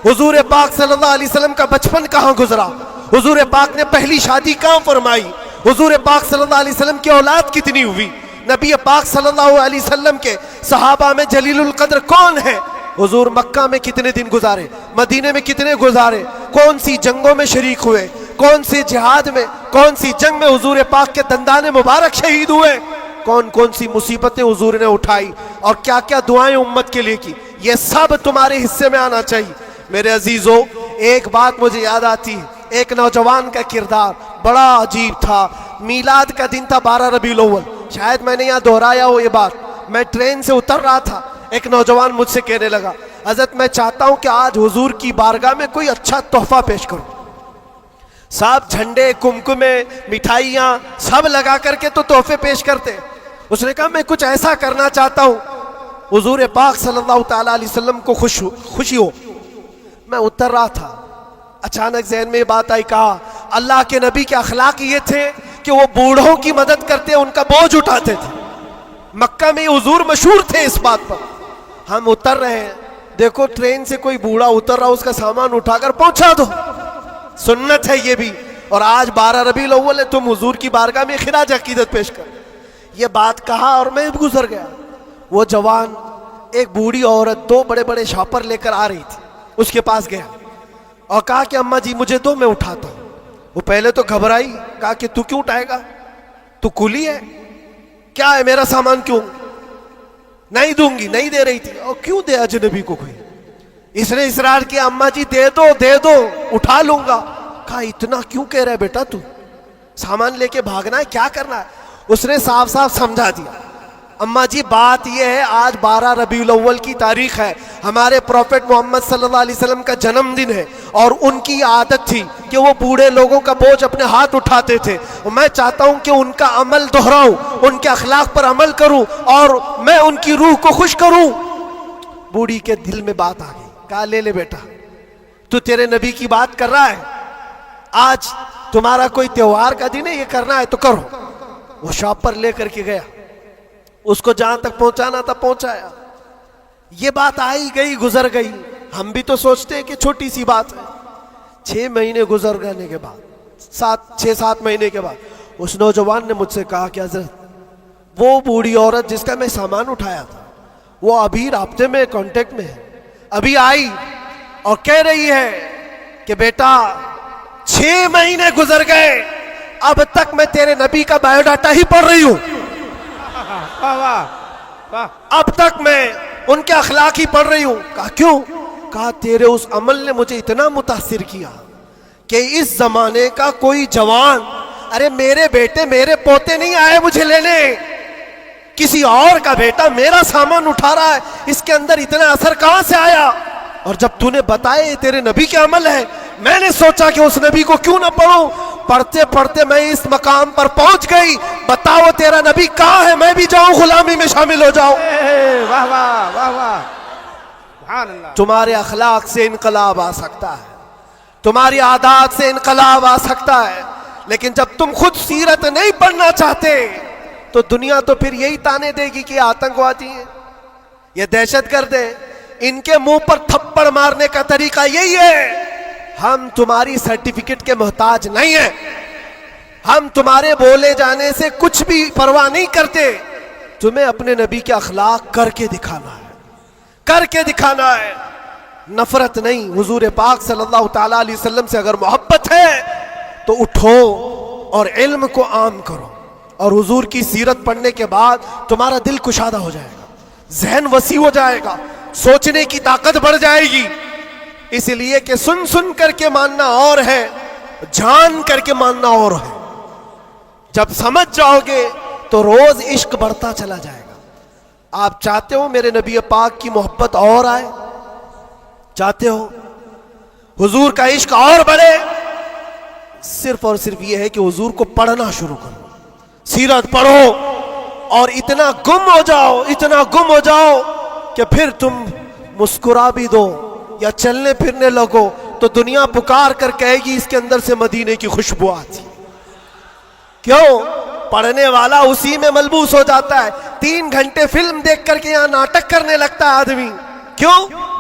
حضور پاک صلی اللہ علیہ وسلم کا بچپن کہاں گزرا, حضور پاک نے پہلی شادی کہاں فرمائی, حضور پاک صلی اللہ علیہ وسلم کی اولاد کتنی ہوئی, نبی پاک صلی اللہ علیہ وسلم کے صحابہ میں جلیل القدر کون ہے, حضور مکہ میں کتنے دن گزارے, مدینے میں کتنے گزارے, کون سی جنگوں میں شریک ہوئے, کون سی جہاد میں, کون سی جنگ میں حضور پاک کے دندان مبارک شہید ہوئے, کون کون سی مصیبتیں حضور نے اٹھائی, اور کیا کیا دعائیں امت کے لیے کی, یہ سب تمہارے حصے میں آنا چاہیے. میرے عزیزو, ایک بات مجھے یاد آتی ہے, ایک نوجوان کا کردار بڑا عجیب تھا. میلاد کا دن تھا 12 ربیع الاول. شاید میں نے یہاں دہرایا ہو یہ بات. میں ٹرین سے اتر رہا تھا, ایک نوجوان مجھ سے کہنے لگا, حضرت میں چاہتا ہوں کہ آج حضور کی بارگاہ میں کوئی اچھا تحفہ پیش کروں. سب جھنڈے, کمکمے, مٹھائیاں سب لگا کر کے تو تحفے پیش کرتے. اس نے کہا میں کچھ ایسا کرنا چاہتا ہوں حضور پاک صلی اللہ تعالیٰ علیہ وسلم کو خوشی ہو. میں اتر رہا تھا, اچانک ذہن میں یہ بات آئی. کہا اللہ کے نبی کے اخلاق یہ تھے کہ وہ بوڑھوں کی مدد کرتے, ان کا بوجھ اٹھاتے تھے. مکہ میں حضور مشہور تھے اس بات پر. ہم اتر رہے ہیں, دیکھو ٹرین سے کوئی بوڑھا اتر رہا, اس کا سامان اٹھا کر پہنچا دو, سنت ہے یہ بھی. اور آج 12 ربیع الاول ہے, تم حضور کی بارگاہ میں خراج عقیدت پیش کر. یہ بات کہا اور میں گزر گیا. وہ جوان ایک بوڑھی عورت 2 بڑے بڑے شاپر لے کر آ رہی تھی, اس کے پاس گیا اور کہا کہ اماں جی مجھے دو, میں اٹھاتا ہوں. وہ پہلے تو گھبرائی, کہا کہ تو کیوں اٹھائے گا, تو کلی ہے کیا ہے, میرا سامان کیوں نہیں دوں گی. نہیں دے رہی تھی. اور کیوں دے اجنبی کو کوئی. اس نے اصرار کیا, اماں جی دے دو دے دو, اٹھا لوں گا. کہا اتنا کیوں کہہ رہا ہے بیٹا, تو سامان لے کے بھاگنا ہے, کیا کرنا ہے. اس نے صاف صاف سمجھا دیا, اماں جی بات یہ ہے آج 12 ربیع الاول کی تاریخ ہے, ہمارے پروفٹ محمد صلی اللہ علیہ وسلم کا جنم دن ہے, اور ان کی عادت تھی کہ وہ بوڑھے لوگوں کا بوجھ اپنے ہاتھ اٹھاتے تھے. میں چاہتا ہوں کہ ان کا عمل دہراؤں, ان کے اخلاق پر عمل کروں اور میں ان کی روح کو خوش کروں. بوڑھی کے دل میں بات آ گئی. کہا لے لے بیٹا, تو تیرے نبی کی بات کر رہا ہے, آج تمہارا کوئی تہوار کا دن ہے, یہ کرنا ہے تو کرو. وہ شاپ پر لے کر کے گیا, اس کو جہاں تک پہنچانا تھا پہنچایا. یہ بات آئی گئی گزر گئی. ہم بھی تو سوچتے ہیں کہ چھوٹی سی بات ہے. 6 مہینے گزر جانے کے بعد, 6-7 مہینے کے بعد, اس نوجوان نے مجھ سے کہا کہ حضرت وہ بوڑھی عورت جس کا میں سامان اٹھایا تھا وہ ابھی رابطے میں, کانٹیکٹ میں ہے, ابھی آئی اور کہہ رہی ہے کہ بیٹا 6 مہینے گزر گئے, اب تک میں تیرے نبی کا بایو ڈاٹا ہی پڑھ رہی ہوں, اب تک میں ان کے اخلاق ہی پڑھ رہی ہوں. کہا کیوں؟ کہا تیرے اس عمل نے مجھے اتنا متاثر کیا کہ اس زمانے کا کوئی جوان, ارے میرے بیٹے میرے پوتے نہیں آئے مجھے لینے, کسی اور کا بیٹا میرا سامان اٹھا رہا ہے, اس کے اندر اتنا اثر کہاں سے آیا. اور جب تو نے بتایا یہ تیرے نبی کے عمل ہے, میں نے سوچا کہ اس نبی کو کیوں نہ پڑھوں. پڑھتے پڑھتے میں اس مقام پر پہنچ گئی. بتاؤ تیرا نبی کہاں ہے, میں بھی جاؤں غلامی میں شامل ہو جاؤں. واہ واہ واہ واہ, سبحان اللہ. تمہارے اخلاق سے انقلاب آ سکتا ہے, تمہاری عادات سے انقلاب آ سکتا ہے, لیکن جب تم خود سیرت نہیں پڑھنا چاہتے تو دنیا تو پھر یہی تانے دے گی کہ آتنکوادی ہیں, یہ دہشت گرد ہیں, ان کے منہ پر تھپڑ مارنے کا طریقہ یہی ہے. ہم تمہاری سرٹیفکیٹ کے محتاج نہیں ہیں, ہم تمہارے بولے جانے سے کچھ بھی پرواہ نہیں کرتے. تمہیں اپنے نبی کے اخلاق کر کے دکھانا ہے, کر کے دکھانا ہے, نفرت نہیں. حضور پاک صلی اللہ تعالیٰ علیہ وسلم سے اگر محبت ہے تو اٹھو اور علم کو عام کرو, اور حضور کی سیرت پڑھنے کے بعد تمہارا دل کشادہ ہو جائے گا, ذہن وسیع ہو جائے گا, سوچنے کی طاقت بڑھ جائے گی. اس لیے کہ سن سن کر کے ماننا اور ہے, جان کر کے ماننا اور ہے. جب سمجھ جاؤ گے تو روز عشق بڑھتا چلا جائے گا. آپ چاہتے ہو میرے نبی پاک کی محبت اور آئے, چاہتے ہو حضور کا عشق اور بڑھے, صرف اور صرف یہ ہے کہ حضور کو پڑھنا شروع کرو, سیرت پڑھو اور اتنا گم ہو جاؤ, اتنا گم ہو جاؤ کہ پھر تم مسکرا بھی دو یا چلنے پھرنے لگو تو دنیا پکار کر کہے گی اس کے اندر سے مدینے کی خوشبو آتی. کیوں؟ پڑھنے والا اسی میں ملبوس ہو جاتا ہے. 3 گھنٹے فلم دیکھ کر کے یہاں ناٹک کرنے لگتا ہے آدمی. کیوں؟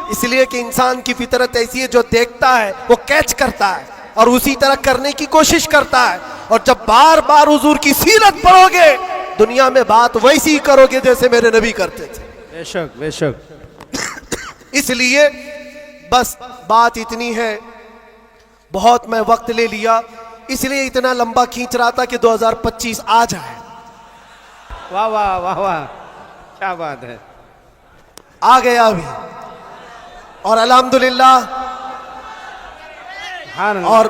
اس لیے کہ انسان کی فطرت ایسی ہے, جو دیکھتا ہے وہ کیچ کرتا ہے اور اسی طرح کرنے کی کوشش کرتا ہے. اور جب بار بار حضور کی سیرت پڑھو گے دنیا میں بات ویسی کرو گے جیسے میرے نبی کرتے تھے. بے شک بے شک. اس لیے بس بات اتنی ہے, بہت میں وقت لے لیا, اس لیے اتنا لمبا کھینچ رہا تھا کہ 2025 آ جائے. واہ واہ واہ واہ, کیا بات ہے. آ گیا ابھی, اور الحمدللہ, سبحان اللہ. اور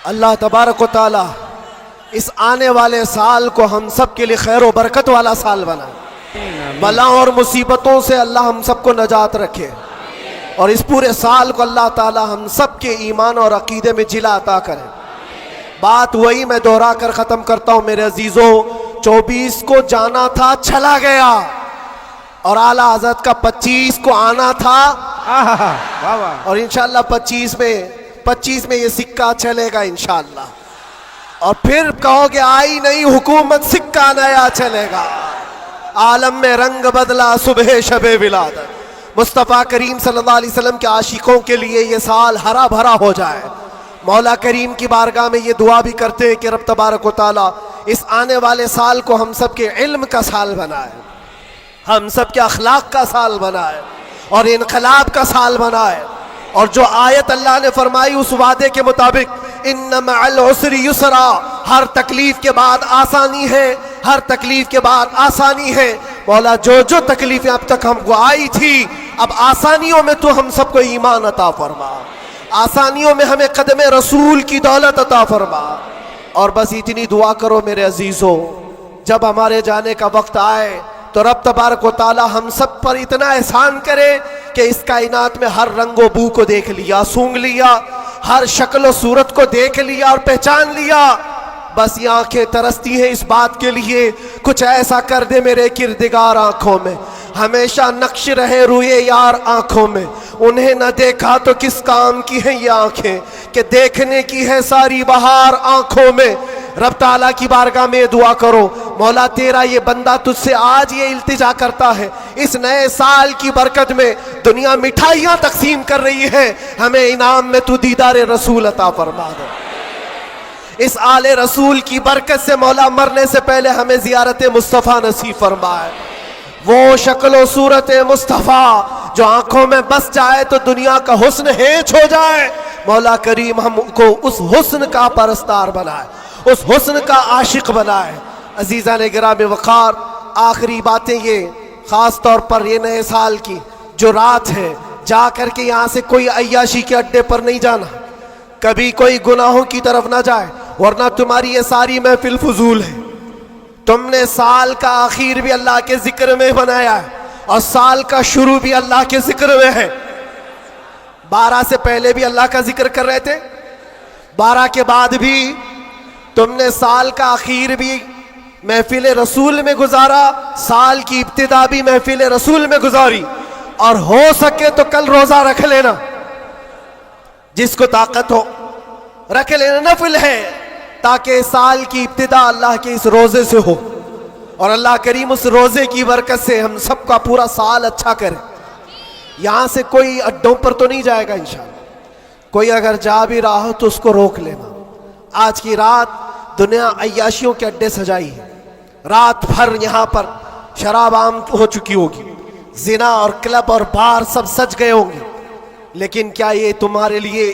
اللہ تبارک و تعالی اس آنے والے سال کو ہم سب کے لیے خیر و برکت والا سال بنائے، بلاؤں اور مصیبتوں سے اللہ ہم سب کو نجات رکھے، اور اس پورے سال کو اللہ تعالی ہم سب کے ایمان اور عقیدے میں جلا عطا کرے۔ بات وہی میں دوہرا کر ختم کرتا ہوں میرے عزیزوں، 24 کو جانا تھا چلا گیا، اور اعلیٰ حضرت کا 25 کو آنا تھا، اور انشاءاللہ 25 میں یہ سکہ چلے گا انشاءاللہ، اور پھر کہو کہ آئی نہیں حکومت، سکہ نیا چلے گا۔ عالم میں رنگ بدلا صبح شب ولادت، مصطفیٰ کریم صلی اللہ علیہ وسلم کے عاشقوں کے لیے یہ سال ہرا بھرا ہو جائے۔ مولا کریم کی بارگاہ میں یہ دعا بھی کرتے ہیں کہ رب تبارک و تعالی اس آنے والے سال کو ہم سب کے علم کا سال بنائے، ہم سب کے اخلاق کا سال بنائے، اور انقلاب کا سال بنائے، اور جو آیت اللہ نے فرمائی اس وعدے کے مطابق ان مع العسر یسرا، ہر تکلیف کے بعد آسانی ہے، ہر تکلیف کے بعد آسانی ہے۔ مولا جو تکلیفیں اب تک ہم کو آئی تھی، اب آسانیوں میں تو ہم سب کو ایمان عطا فرما، آسانیوں میں ہمیں قدم رسول کی دولت عطا فرما، اور بس اتنی دعا کرو میرے عزیزوں، جب ہمارے جانے کا وقت آئے تو رب تبارک و تعالی ہم سب پر اتنا احسان کرے کہ اس کائنات میں ہر رنگ و بو کو دیکھ لیا، سونگ لیا، ہر شکل و صورت کو دیکھ لیا اور پہچان لیا۔ بس یہ آنکھیں ترستی ہیں اس بات کے لیے کچھ ایسا کر دے میرے کردگار آنکھوں میں، ہمیشہ نقش رہے روئے یار آنکھوں میں، انہیں نہ دیکھا تو کس کام کی ہیں یہ آنکھیں کہ دیکھنے کی ہے ساری بہار آنکھوں میں۔ رب تعالیٰ کی بارگاہ میں دعا کرو، مولا تیرا یہ بندہ تجھ سے آج یہ التجا کرتا ہے، اس نئے سال کی برکت میں دنیا مٹھائیاں تقسیم کر رہی ہے، ہمیں انعام میں تو دیدار رسول عطا فرما دے۔ اس آل رسول کی برکت سے مولا مرنے سے پہلے ہمیں زیارت مصطفیٰ نصیب فرمائے، وہ شکل و صورت مصطفیٰ جو آنکھوں میں بس جائے تو دنیا کا حسن ہیچ ہو جائے۔ مولا کریم ہم کو اس حسن کا پرستار بنائے، اس حسن کا عاشق بنائے۔ عزیزان گرامی وقار، آخری باتیں یہ، خاص طور پر یہ نئے سال کی جو رات ہے، جا کر کے یہاں سے کوئی عیاشی کے اڈے پر نہیں جانا، کبھی کوئی گناہوں کی طرف نہ جائے، ورنہ تمہاری یہ ساری محفل فضول ہے۔ تم نے سال کا آخر بھی اللہ کے ذکر میں بنایا ہے، اور سال کا شروع بھی اللہ کے ذکر میں ہے۔ 12 سے پہلے بھی اللہ کا ذکر کر رہے تھے، 12 کے بعد بھی تم نے سال کا آخر بھی محفل رسول میں گزارا، سال کی ابتدا بھی محفل رسول میں گزاری، اور ہو سکے تو کل روزہ رکھ لینا، جس کو طاقت ہو رکھ لینا، نفل ہے، تاکہ سال کی ابتدا اللہ کے اس روزے سے ہو، اور اللہ کریم اس روزے کی برکت سے ہم سب کا پورا سال اچھا کرے۔ یہاں سے کوئی اڈوں پر تو نہیں جائے گا انشاءاللہ، کوئی اگر جا بھی رہا ہو تو اس کو روک لینا۔ آج کی رات دنیا عیاشیوں کے اڈے سجائی ہے، رات بھر یہاں پر شراب عام ہو چکی ہوگی، زنا اور کلب اور بار سب سج گئے ہوں گے، لیکن کیا یہ تمہارے لیے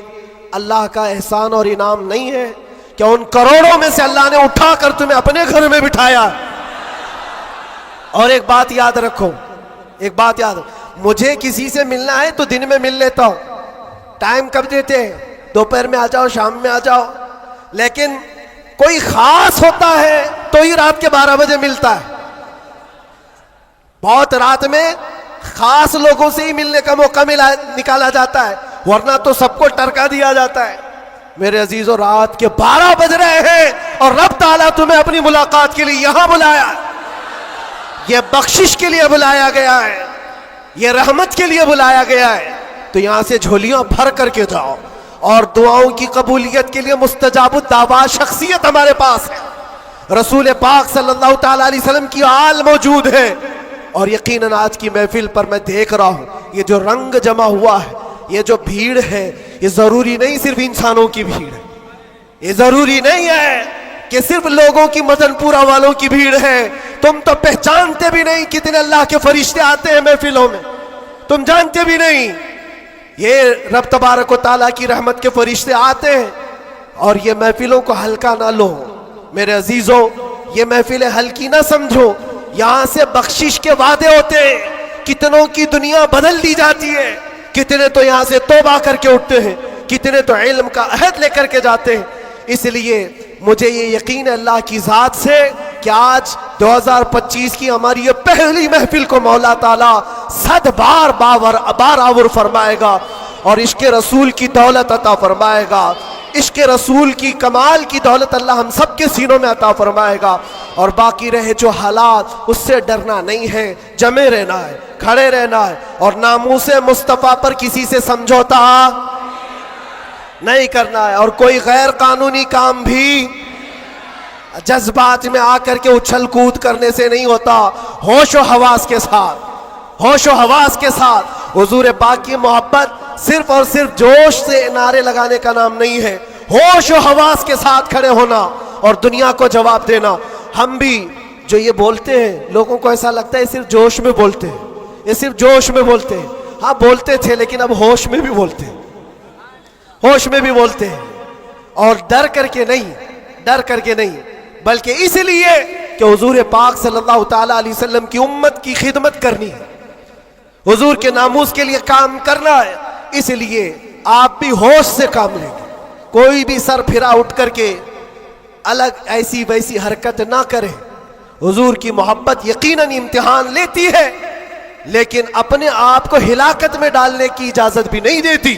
اللہ کا احسان اور انعام نہیں ہے کہ ان کروڑوں میں سے اللہ نے اٹھا کر تمہیں اپنے گھر میں بٹھایا؟ اور ایک بات یاد رکھو، مجھے کسی سے ملنا ہے تو دن میں مل لیتا ہوں، ٹائم کب دیتے ہیں؟ دوپہر میں آ جاؤ، شام میں آ جاؤ، لیکن کوئی خاص ہوتا ہے تو ہی رات کے 12 بجے ملتا ہے۔ بہت رات میں خاص لوگوں سے ہی ملنے کا موقع نکالا جاتا ہے، ورنہ تو سب کو ٹرکا دیا جاتا ہے۔ میرے عزیزو، رات کے 12 بج رہے ہیں اور رب تعالیٰ تمہیں اپنی ملاقات کے لیے یہاں بلایا ہے، یہ بخشش کے لیے بلایا گیا ہے، یہ رحمت کے لیے بلایا گیا ہے، تو یہاں سے جھولیاں بھر کر کے جاؤ، اور دعاؤں کی قبولیت کے لیے مستجاب الدعوات شخصیت ہمارے پاس ہے، رسول پاک صلی اللہ تعالیٰ علیہ وسلم کی آل موجود ہے، اور یقیناً آج کی محفل پر میں دیکھ رہا ہوں یہ جو رنگ جمع ہوا ہے، یہ جو بھیڑ ہے، یہ ضروری نہیں صرف انسانوں کی بھیڑ ہے، یہ ضروری نہیں ہے کہ صرف لوگوں کی مدن پورہ والوں کی بھیڑ ہے۔ تم تو پہچانتے بھی نہیں کتنے اللہ کے فرشتے آتے ہیں محفلوں میں، تم جانتے بھی نہیں، یہ رب تبارک و تعالیٰ کی رحمت کے فرشتے آتے ہیں، اور یہ محفلوں کو ہلکا نہ لو میرے عزیزوں، یہ محفلیں ہلکی نہ سمجھو، یہاں سے بخشش کے وعدے ہوتے ہیں، کتنوں کی دنیا بدل دی جاتی ہے، کتنے تو یہاں سے توبہ کر کے اٹھتے ہیں، کتنے تو علم کا عہد لے کر کے جاتے ہیں، اس لیے مجھے یہ یقین ہے اللہ کی ذات سے کہ آج 2025 کی ہماری یہ پہلی محفل کو مولا تعالیٰ 100 بار بارآور فرمائے گا اور عشق رسول کی دولت عطا فرمائے گا. عشق رسول کی کمال کی دولت اللہ ہم سب کے سینوں میں عطا فرمائے گا. اور باقی رہے جو حالات اس سے ڈرنا نہیں ہے, جمے رہنا ہے, کھڑے رہنا ہے اور ناموس مصطفیٰ پر کسی سے سمجھوتا نہیں کرنا ہے. اور کوئی غیر قانونی کام بھی جذبات میں آ کر کے اچھل کود کرنے سے نہیں ہوتا. ہوش و حواس کے ساتھ, ہوش و حواس کے ساتھ. حضور پاک کی محبت صرف اور صرف جوش سے نعرے لگانے کا نام نہیں ہے, ہوش و حواس کے ساتھ کھڑے ہونا اور دنیا کو جواب دینا. ہم بھی جو یہ بولتے ہیں لوگوں کو ایسا لگتا ہے صرف جوش میں بولتے ہیں, یہ صرف جوش میں بولتے ہیں. ہاں بولتے تھے لیکن اب ہوش میں بھی بولتے ہیں, ہوش میں بھی بولتے ہیں. اور ڈر کر کے نہیں, ڈر کر کے نہیں, بلکہ اس لیے کہ حضور پاک صلی اللہ تعالی علیہ وسلم کی امت کی خدمت کرنی ہے, حضور کے ناموس کے لیے کام کرنا ہے. اس لیے آپ بھی ہوش سے کام لیں گے. کوئی بھی سر پھرا اٹھ کر کے الگ ایسی ویسی حرکت نہ کرے. حضور کی محبت یقیناً امتحان لیتی ہے لیکن اپنے آپ کو ہلاکت میں ڈالنے کی اجازت بھی نہیں دیتی,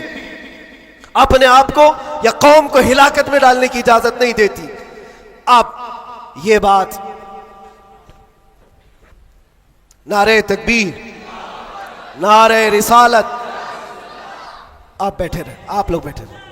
اپنے آپ کو یا قوم کو ہلاکت میں ڈالنے کی اجازت نہیں دیتی. اب یہ بات نعرہ تکبیر, نعرہ رسالت. آپ بیٹھے رہے, آپ لوگ بیٹھے رہے.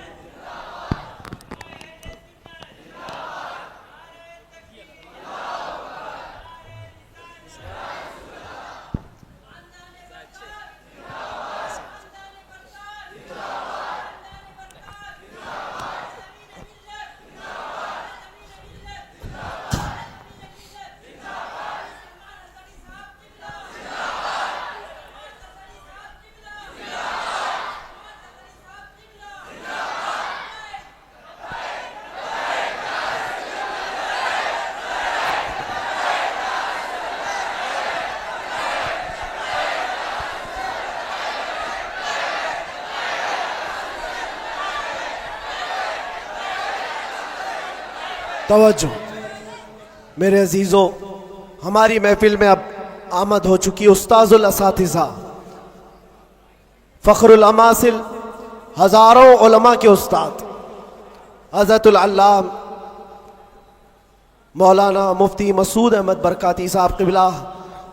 توجہ میرے عزیزوں, ہماری محفل میں اب آمد ہو چکی استاذ الاساتذہ, فخر الاماثل, ہزاروں علماء کے استاد حضرت العلام مولانا مفتی مسعود احمد برکاتی صاحب قبلہ,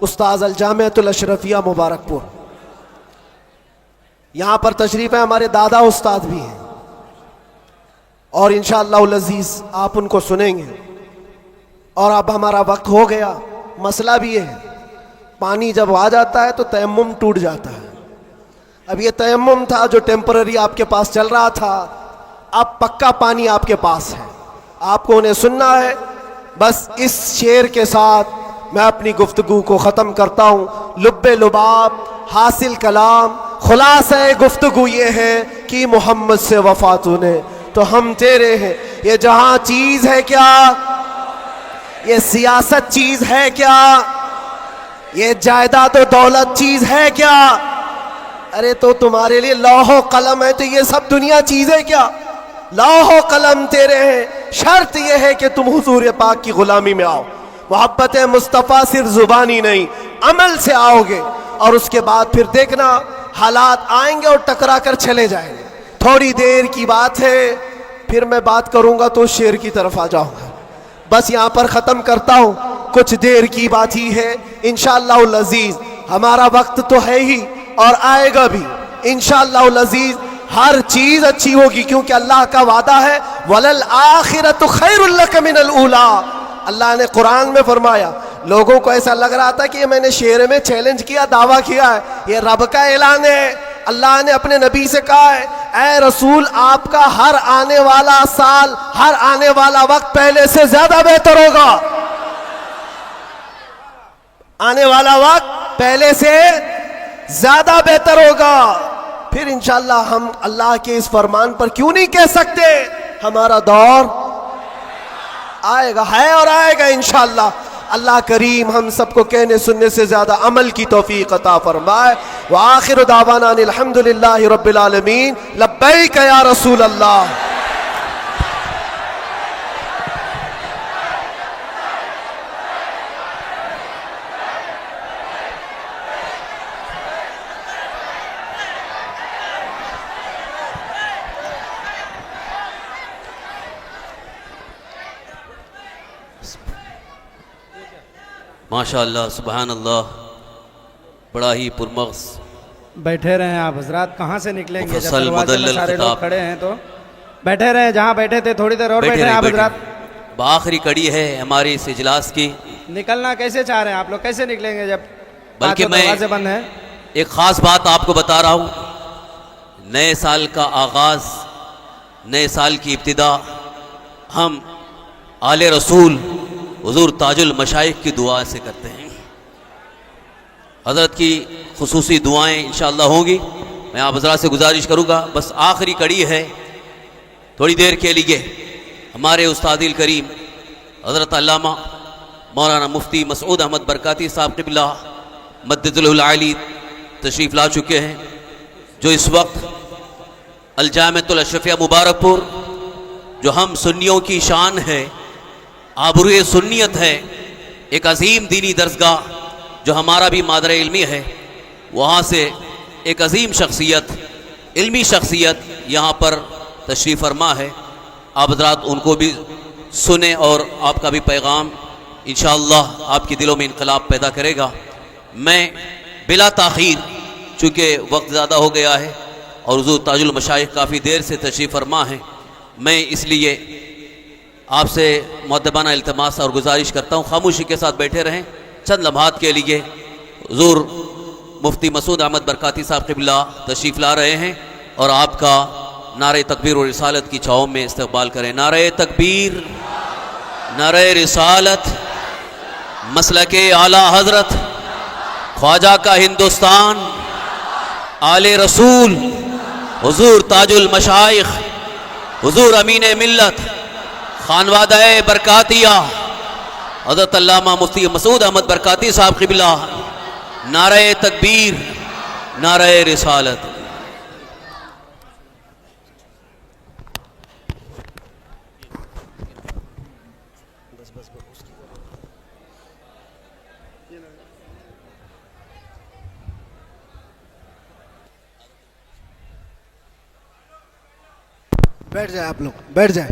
استاذ الجامعۃ الاشرفیہ مبارک پور. یہاں پر تشریف ہے ہمارے دادا استاد بھی ہیں اور انشاءاللہ العزیز آپ ان کو سنیں گے. اور اب ہمارا وقت ہو گیا. مسئلہ بھی ہے, پانی جب آ جاتا ہے تو تیمم ٹوٹ جاتا ہے. اب یہ تیمم تھا جو ٹیمپرری آپ کے پاس چل رہا تھا, اب پکا پانی آپ کے پاس ہے, آپ کو انہیں سننا ہے. بس اس شعر کے ساتھ میں اپنی گفتگو کو ختم کرتا ہوں. لب لباب حاصل کلام, خلاصہ گفتگو یہ ہے کہ محمد سے وفا تو نے تو ہم تیرے ہیں. یہ جہاں چیز ہے کیا, یہ سیاست چیز ہے کیا, یہ جائیداد و دولت چیز ہے کیا؟ ارے تو تمہارے لیے لوح و قلم ہے تو یہ سب دنیا چیزیں کیا؟ لوح و قلم تیرے ہیں, شرط یہ ہے کہ تم حضور پاک کی غلامی میں آؤ. محبت مصطفیٰ صرف زبانی نہیں, عمل سے آؤ گے اور اس کے بعد پھر دیکھنا حالات آئیں گے اور ٹکرا کر چلے جائیں گے. تھوڑی دیر کی بات ہے, پھر میں بات کروں گا تو شعر کی طرف آ جاؤں گا. بس یہاں پر ختم کرتا ہوں, کچھ دیر کی بات ہی ہے. انشاءاللہ العزیز ہمارا وقت تو ہے ہی اور آئے گا بھی. انشاءاللہ العزیز ہر چیز اچھی ہوگی کیونکہ اللہ کا وعدہ ہے وَلَلْآخِرَةُ خَيْرٌ لَكَ مِنَ الْأُولَىٰ. اللہ نے قرآن میں فرمایا. لوگوں کو ایسا لگ رہا تھا کہ یہ میں نے شعر میں چیلنج کیا, دعویٰ کیا ہے, یہ رب کا اعلان ہے. اللہ نے اپنے نبی سے کہا ہے اے رسول آپ کا ہر آنے والا سال, ہر آنے والا وقت پہلے سے زیادہ بہتر ہوگا. آنے والا وقت پہلے سے زیادہ بہتر ہوگا. پھر انشاءاللہ ہم اللہ کے اس فرمان پر کیوں نہیں کہہ سکتے ہمارا دور آئے گا, ہے اور آئے گا انشاءاللہ. اللہ کریم ہم سب کو کہنے سننے سے زیادہ عمل کی توفیق عطا فرمائے. وآخر دعوانا الحمدللہ رب العالمین. لبیک یا رسول اللہ. ماشاء اللہ سبحان اللہ، بڑا ہی پرمغز بیٹھے رہیں آپ حضرات، کہاں سے نکلیں گے؟ جب مفصل دروازے میں مدلل سارے لوگ خطاب۔ کھڑے ہیں تو بیٹھے رہیں، جہاں بیٹھے تھے تھوڑی دیر اور بیٹھے ہیں آپ حضرات۔ بآخری کڑی ہے ہماری اس اجلاس کی، نکلنا کیسے چاہ رہے ہیں آپ لوگ؟ کیسے نکلیں گے جب بلکہ میں دروازے بند ہیں؟ ایک خاص بات آپ کو بتا رہا ہوں۔ نئے سال کا آغاز، نئے سال کی ابتدا ہم آل رسول حضور تاج المشائخ کی دعا سے کرتے ہیں۔ حضرت کی خصوصی دعائیں انشاءاللہ ہوں گی۔ میں آپ حضرات سے گزارش کروں گا، بس آخری کڑی ہے، تھوڑی دیر کے لیے ہمارے استاد الکریم حضرت علامہ مولانا مفتی مسعود احمد برکاتی صاحب قبلہ مدد العالی تشریف لا چکے ہیں، جو اس وقت الجامعۃ الاشرفیہ مبارک پور، جو ہم سنیوں کی شان ہے، آبروئے سنیت ہے، ایک عظیم دینی درسگاہ جو ہمارا بھی مادر علمی ہے، وہاں سے ایک عظیم شخصیت، علمی شخصیت یہاں پر تشریف فرما ہے۔ آپ حضرات ان کو بھی سنیں اور آپ کا بھی پیغام انشاءاللہ آپ کے دلوں میں انقلاب پیدا کرے گا۔ میں بلا تاخیر، چونکہ وقت زیادہ ہو گیا ہے اور حضور تاج المشائخ کافی دیر سے تشریف فرما ہیں، میں اس لیے آپ سے مؤدبانہ التماس اور گزارش کرتا ہوں، خاموشی کے ساتھ بیٹھے رہیں۔ چند لمحات کے لیے حضور مفتی مسعود احمد برکاتی صاحب قبلہ تشریف لا رہے ہیں اور آپ کا نعرہ تکبیر و رسالت کی چھاؤں میں استقبال کریں۔ نعرہ تکبیر، نعرہ رسالت، مسلک اعلیٰ حضرت خواجہ کا ہندوستان، آل رسول حضور تاج المشائخ، حضور امین ملت، خانوادہ برکاتیہ حضرت علامہ مفتی مسعود احمد برکاتی صاحب قبلہ، نعرہ تکبیر، نعرہ رسالت۔ بیٹھ جائیں آپ لوگ، بیٹھ جائیں۔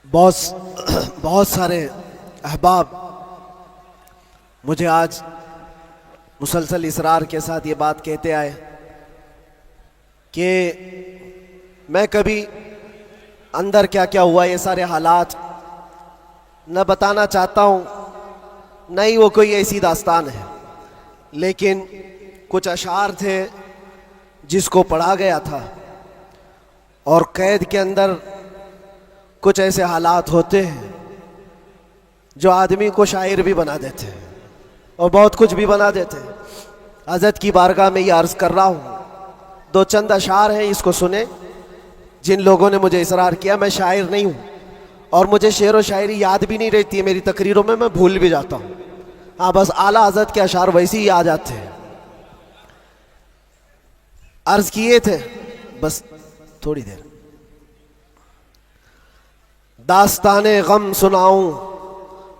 بہت سارے احباب مجھے آج مسلسل اصرار کے ساتھ یہ بات کہتے آئے کہ میں کبھی اندر کیا کیا ہوا یہ سارے حالات نہ بتانا چاہتا ہوں، نہ ہی وہ کوئی ایسی داستان ہے، لیکن کچھ اشعار تھے جس کو پڑھا گیا تھا، اور قید کے اندر کچھ ایسے حالات ہوتے ہیں جو آدمی کو شاعر بھی بنا دیتے ہیں اور بہت کچھ بھی بنا دیتے ہیں۔ حضرت کی بارگاہ میں یہ عرض کر رہا ہوں، دو چند اشعار ہیں، اس کو سنیں۔ جن لوگوں نے مجھے اصرار کیا، میں شاعر نہیں ہوں اور مجھے شعر و شاعری یاد بھی نہیں رہتی ہے، میری تقریروں میں بھول بھی جاتا ہوں، ہاں بس اعلیٰ حضرت کے اشعار ویسے ہی آ جاتے ہیں۔ عرض کیے تھے، بس تھوڑی دیر، داستان غم سناؤں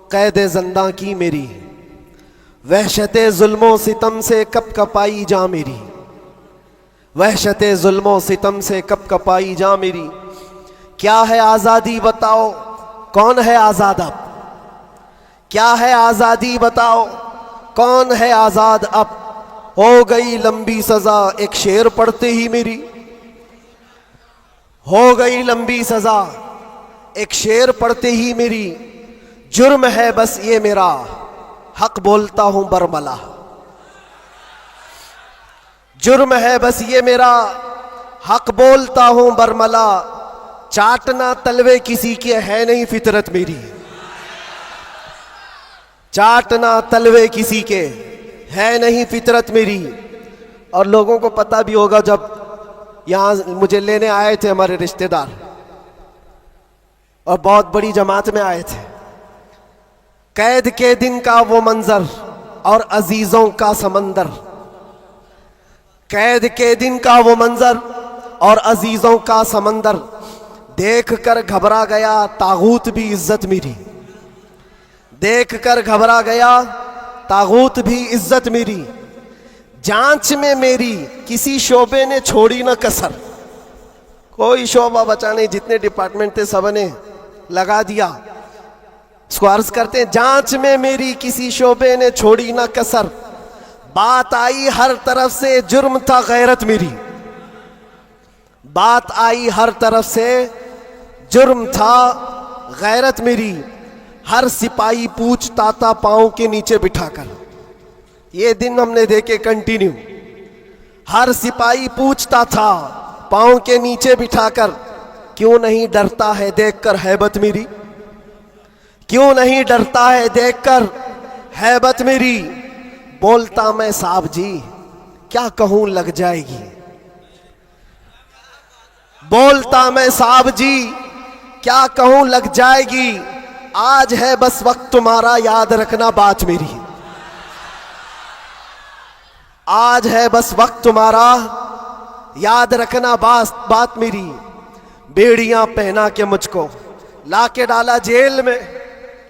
قید زنداں کی میری، وحشت ظلم و ستم سے کپ کپائی جاں میری، وحشت ظلم و ستم سے کپ کپائی جاں میری، کیا ہے آزادی بتاؤ کون ہے آزاد اب، کیا ہے آزادی بتاؤ کون ہے آزاد اب، ہو گئی لمبی سزا ایک شعر پڑھتے ہی میری، ہو گئی لمبی سزا ایک شعر پڑھتے ہی میری، جرم ہے بس یہ میرا حق بولتا ہوں برملا، جرم ہے بس یہ میرا حق بولتا ہوں برملا، چاٹنا تلوے کسی کے ہے نہیں فطرت میری، چاٹنا تلوے کسی کے ہے نہیں فطرت میری۔ اور لوگوں کو پتہ بھی ہوگا، جب یہاں مجھے لینے آئے تھے ہمارے رشتہ دار اور بہت بڑی جماعت میں آئے تھے، قید کے دن کا وہ منظر اور عزیزوں کا سمندر، قید کے دن کا وہ منظر اور عزیزوں کا سمندر، دیکھ کر گھبرا گیا طاغوت بھی عزت میری، دیکھ کر گھبرا گیا طاغوت بھی عزت میری، جانچ میں میری کسی شعبے نے چھوڑی نہ کسر، کوئی شعبہ بچا نہیں, جتنے ڈپارٹمنٹ تھے سب نے لگا دیا. اس کو عرض کرتے ہیں جانچ میں میری کسی شعبے نے چھوڑی نہ کسر, بات آئی ہر طرف سے جرم تھا غیرت میری. بات آئی ہر طرف سے جرم تھا غیرت میری. ہر سپاہی پوچھتا تھا پاؤں کے نیچے بٹھا کر. یہ دن ہم نے دیکھے کنٹینیو. ہر سپاہی پوچھتا تھا پاؤں کے نیچے بٹھا کر, کیوں نہیں ڈرتا ہے دیکھ کر ہیبت میری, کیوں نہیں ڈرتا ہے دیکھ کر ہیبت میری. بولتا میں صاحب جی کیا کہوں لگ جائے گی, بولتا میں صاحب جی کیا کہوں لگ جائے گی. آج ہے بس وقت تمہارا یاد رکھنا بات میری, آج ہے بس وقت تمہارا یاد رکھنا بات میری. بیڑیاں پہنا کے مجھ کو لا کے ڈالا جیل میں,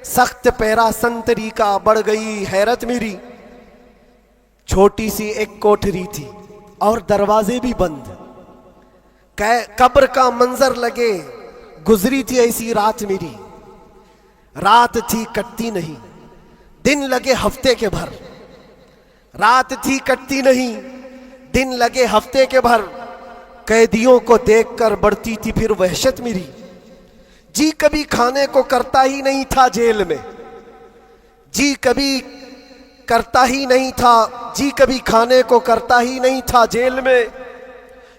سخت پیرا سنتری کا بڑھ گئی حیرت میری. چھوٹی سی ایک کوٹھری تھی اور دروازے بھی بند, قبر کا منظر لگے گزری تھی ایسی رات میری. رات تھی کٹتی نہیں دن لگے ہفتے کے بھر, رات تھی کٹتی نہیں دن لگے ہفتے کے بھر. قیدیوں کو دیکھ کر بڑھتی تھی پھر وحشت میری. جی کبھی کھانے کو کرتا ہی نہیں تھا جیل میں, جی کبھی کرتا ہی نہیں تھا, جی کبھی کھانے کو کرتا ہی نہیں تھا جیل میں.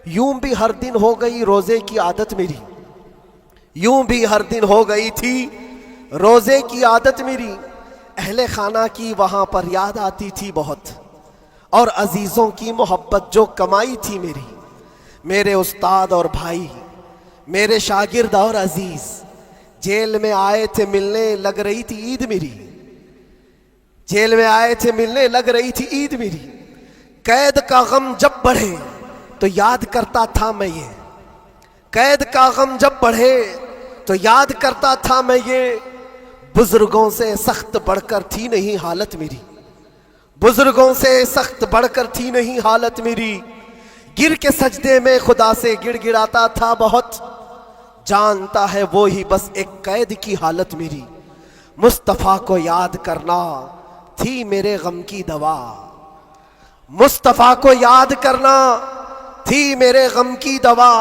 یوں بھی ہر دن ہو گئی روزے کی عادت میری, یوں بھی ہر دن ہو گئی تھی روزے کی عادت میری. اہل خانہ کی وہاں پر یاد آتی تھی بہت, اور عزیزوں کی محبت جو کمائی تھی میری. میرے استاد اور بھائی, میرے شاگرد اور عزیز جیل میں آئے تھے ملنے لگ رہی تھی عید میری, جیل میں آئے تھے ملنے لگ رہی تھی عید میری. قید کا غم جب بڑھے تو یاد کرتا تھا میں یہ, قید کا غم جب بڑھے تو یاد کرتا تھا میں یہ. بزرگوں سے سخت بڑھ کر تھی نہیں حالت میری, بزرگوں سے سخت بڑھ کر تھی نہیں حالت میری. گر کے سجدے میں خدا سے گڑ گڑاتا تھا بہت, جانتا ہے وہی بس ایک قید کی حالت میری. مصطفیٰ کو یاد کرنا تھی میرے غم کی دوا, مصطفیٰ کو یاد کرنا تھی میرے غم کی دوا.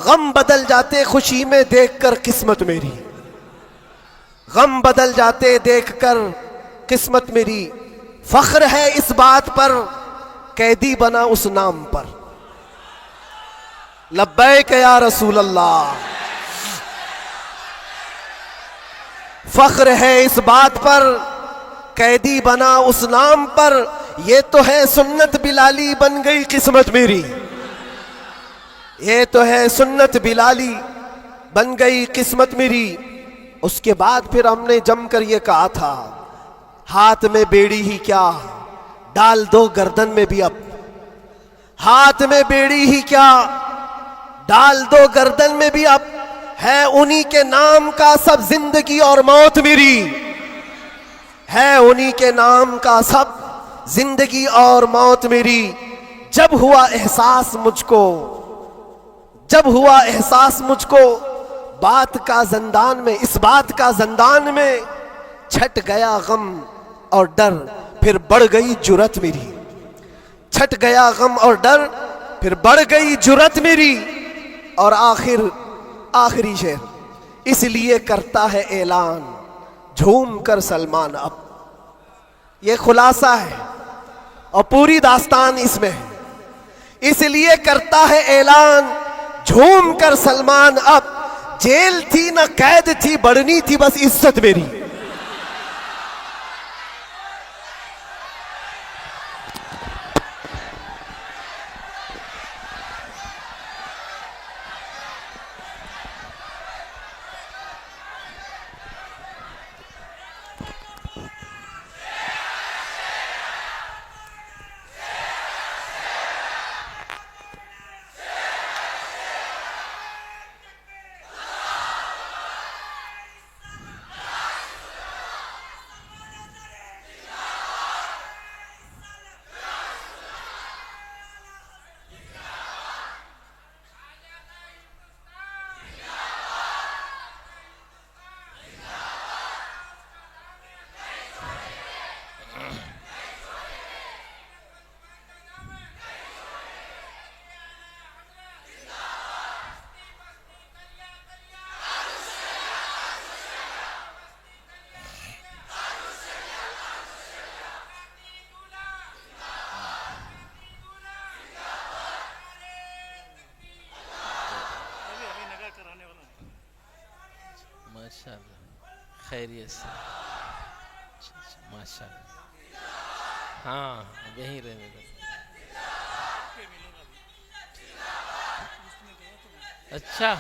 غم بدل جاتے خوشی میں دیکھ کر قسمت میری, غم بدل جاتے دیکھ کر قسمت میری. فخر ہے اس بات پر قیدی بنا اس نام پر. لبیک یا رسول اللہ. فخر ہے اس بات پر قیدی بنا اس نام پر. یہ تو ہے سنت بلالی بن گئی قسمت میری, یہ تو ہے سنت بلالی بن گئی قسمت میری. اس کے بعد پھر ہم نے جم کر یہ کہا تھا ہاتھ میں بیڑی ہی کیا ڈال دو گردن میں بھی اب, ہاتھ میں بیڑی ہی کیا ڈال دو گردن میں بھی اب. ہے انہی کے نام کا سب زندگی اور موت میری, ہے انہی کے نام کا سب زندگی اور موت میری. جب ہوا احساس مجھ کو, جب ہوا احساس مجھ کو بات کا زندان میں, اس بات کا زندان میں, چھٹ گیا غم اور ڈر پھر بڑھ گئی جرت میری. چھٹ گیا غم اور ڈر پھر بڑھ گئی جرت میری. اور آخری شعر, اس لیے کرتا ہے اعلان جھوم کر سلمان اب. یہ خلاصہ ہے اور پوری داستان اس میں ہے. اس لیے کرتا ہے اعلان جھوم کر سلمان اب. جیل تھی نہ قید تھی, بڑھنی تھی بس عزت میری. ماشاء اللہ خیریت سے ماشاء اللہ ہاں یہیں رہنے دو اچھا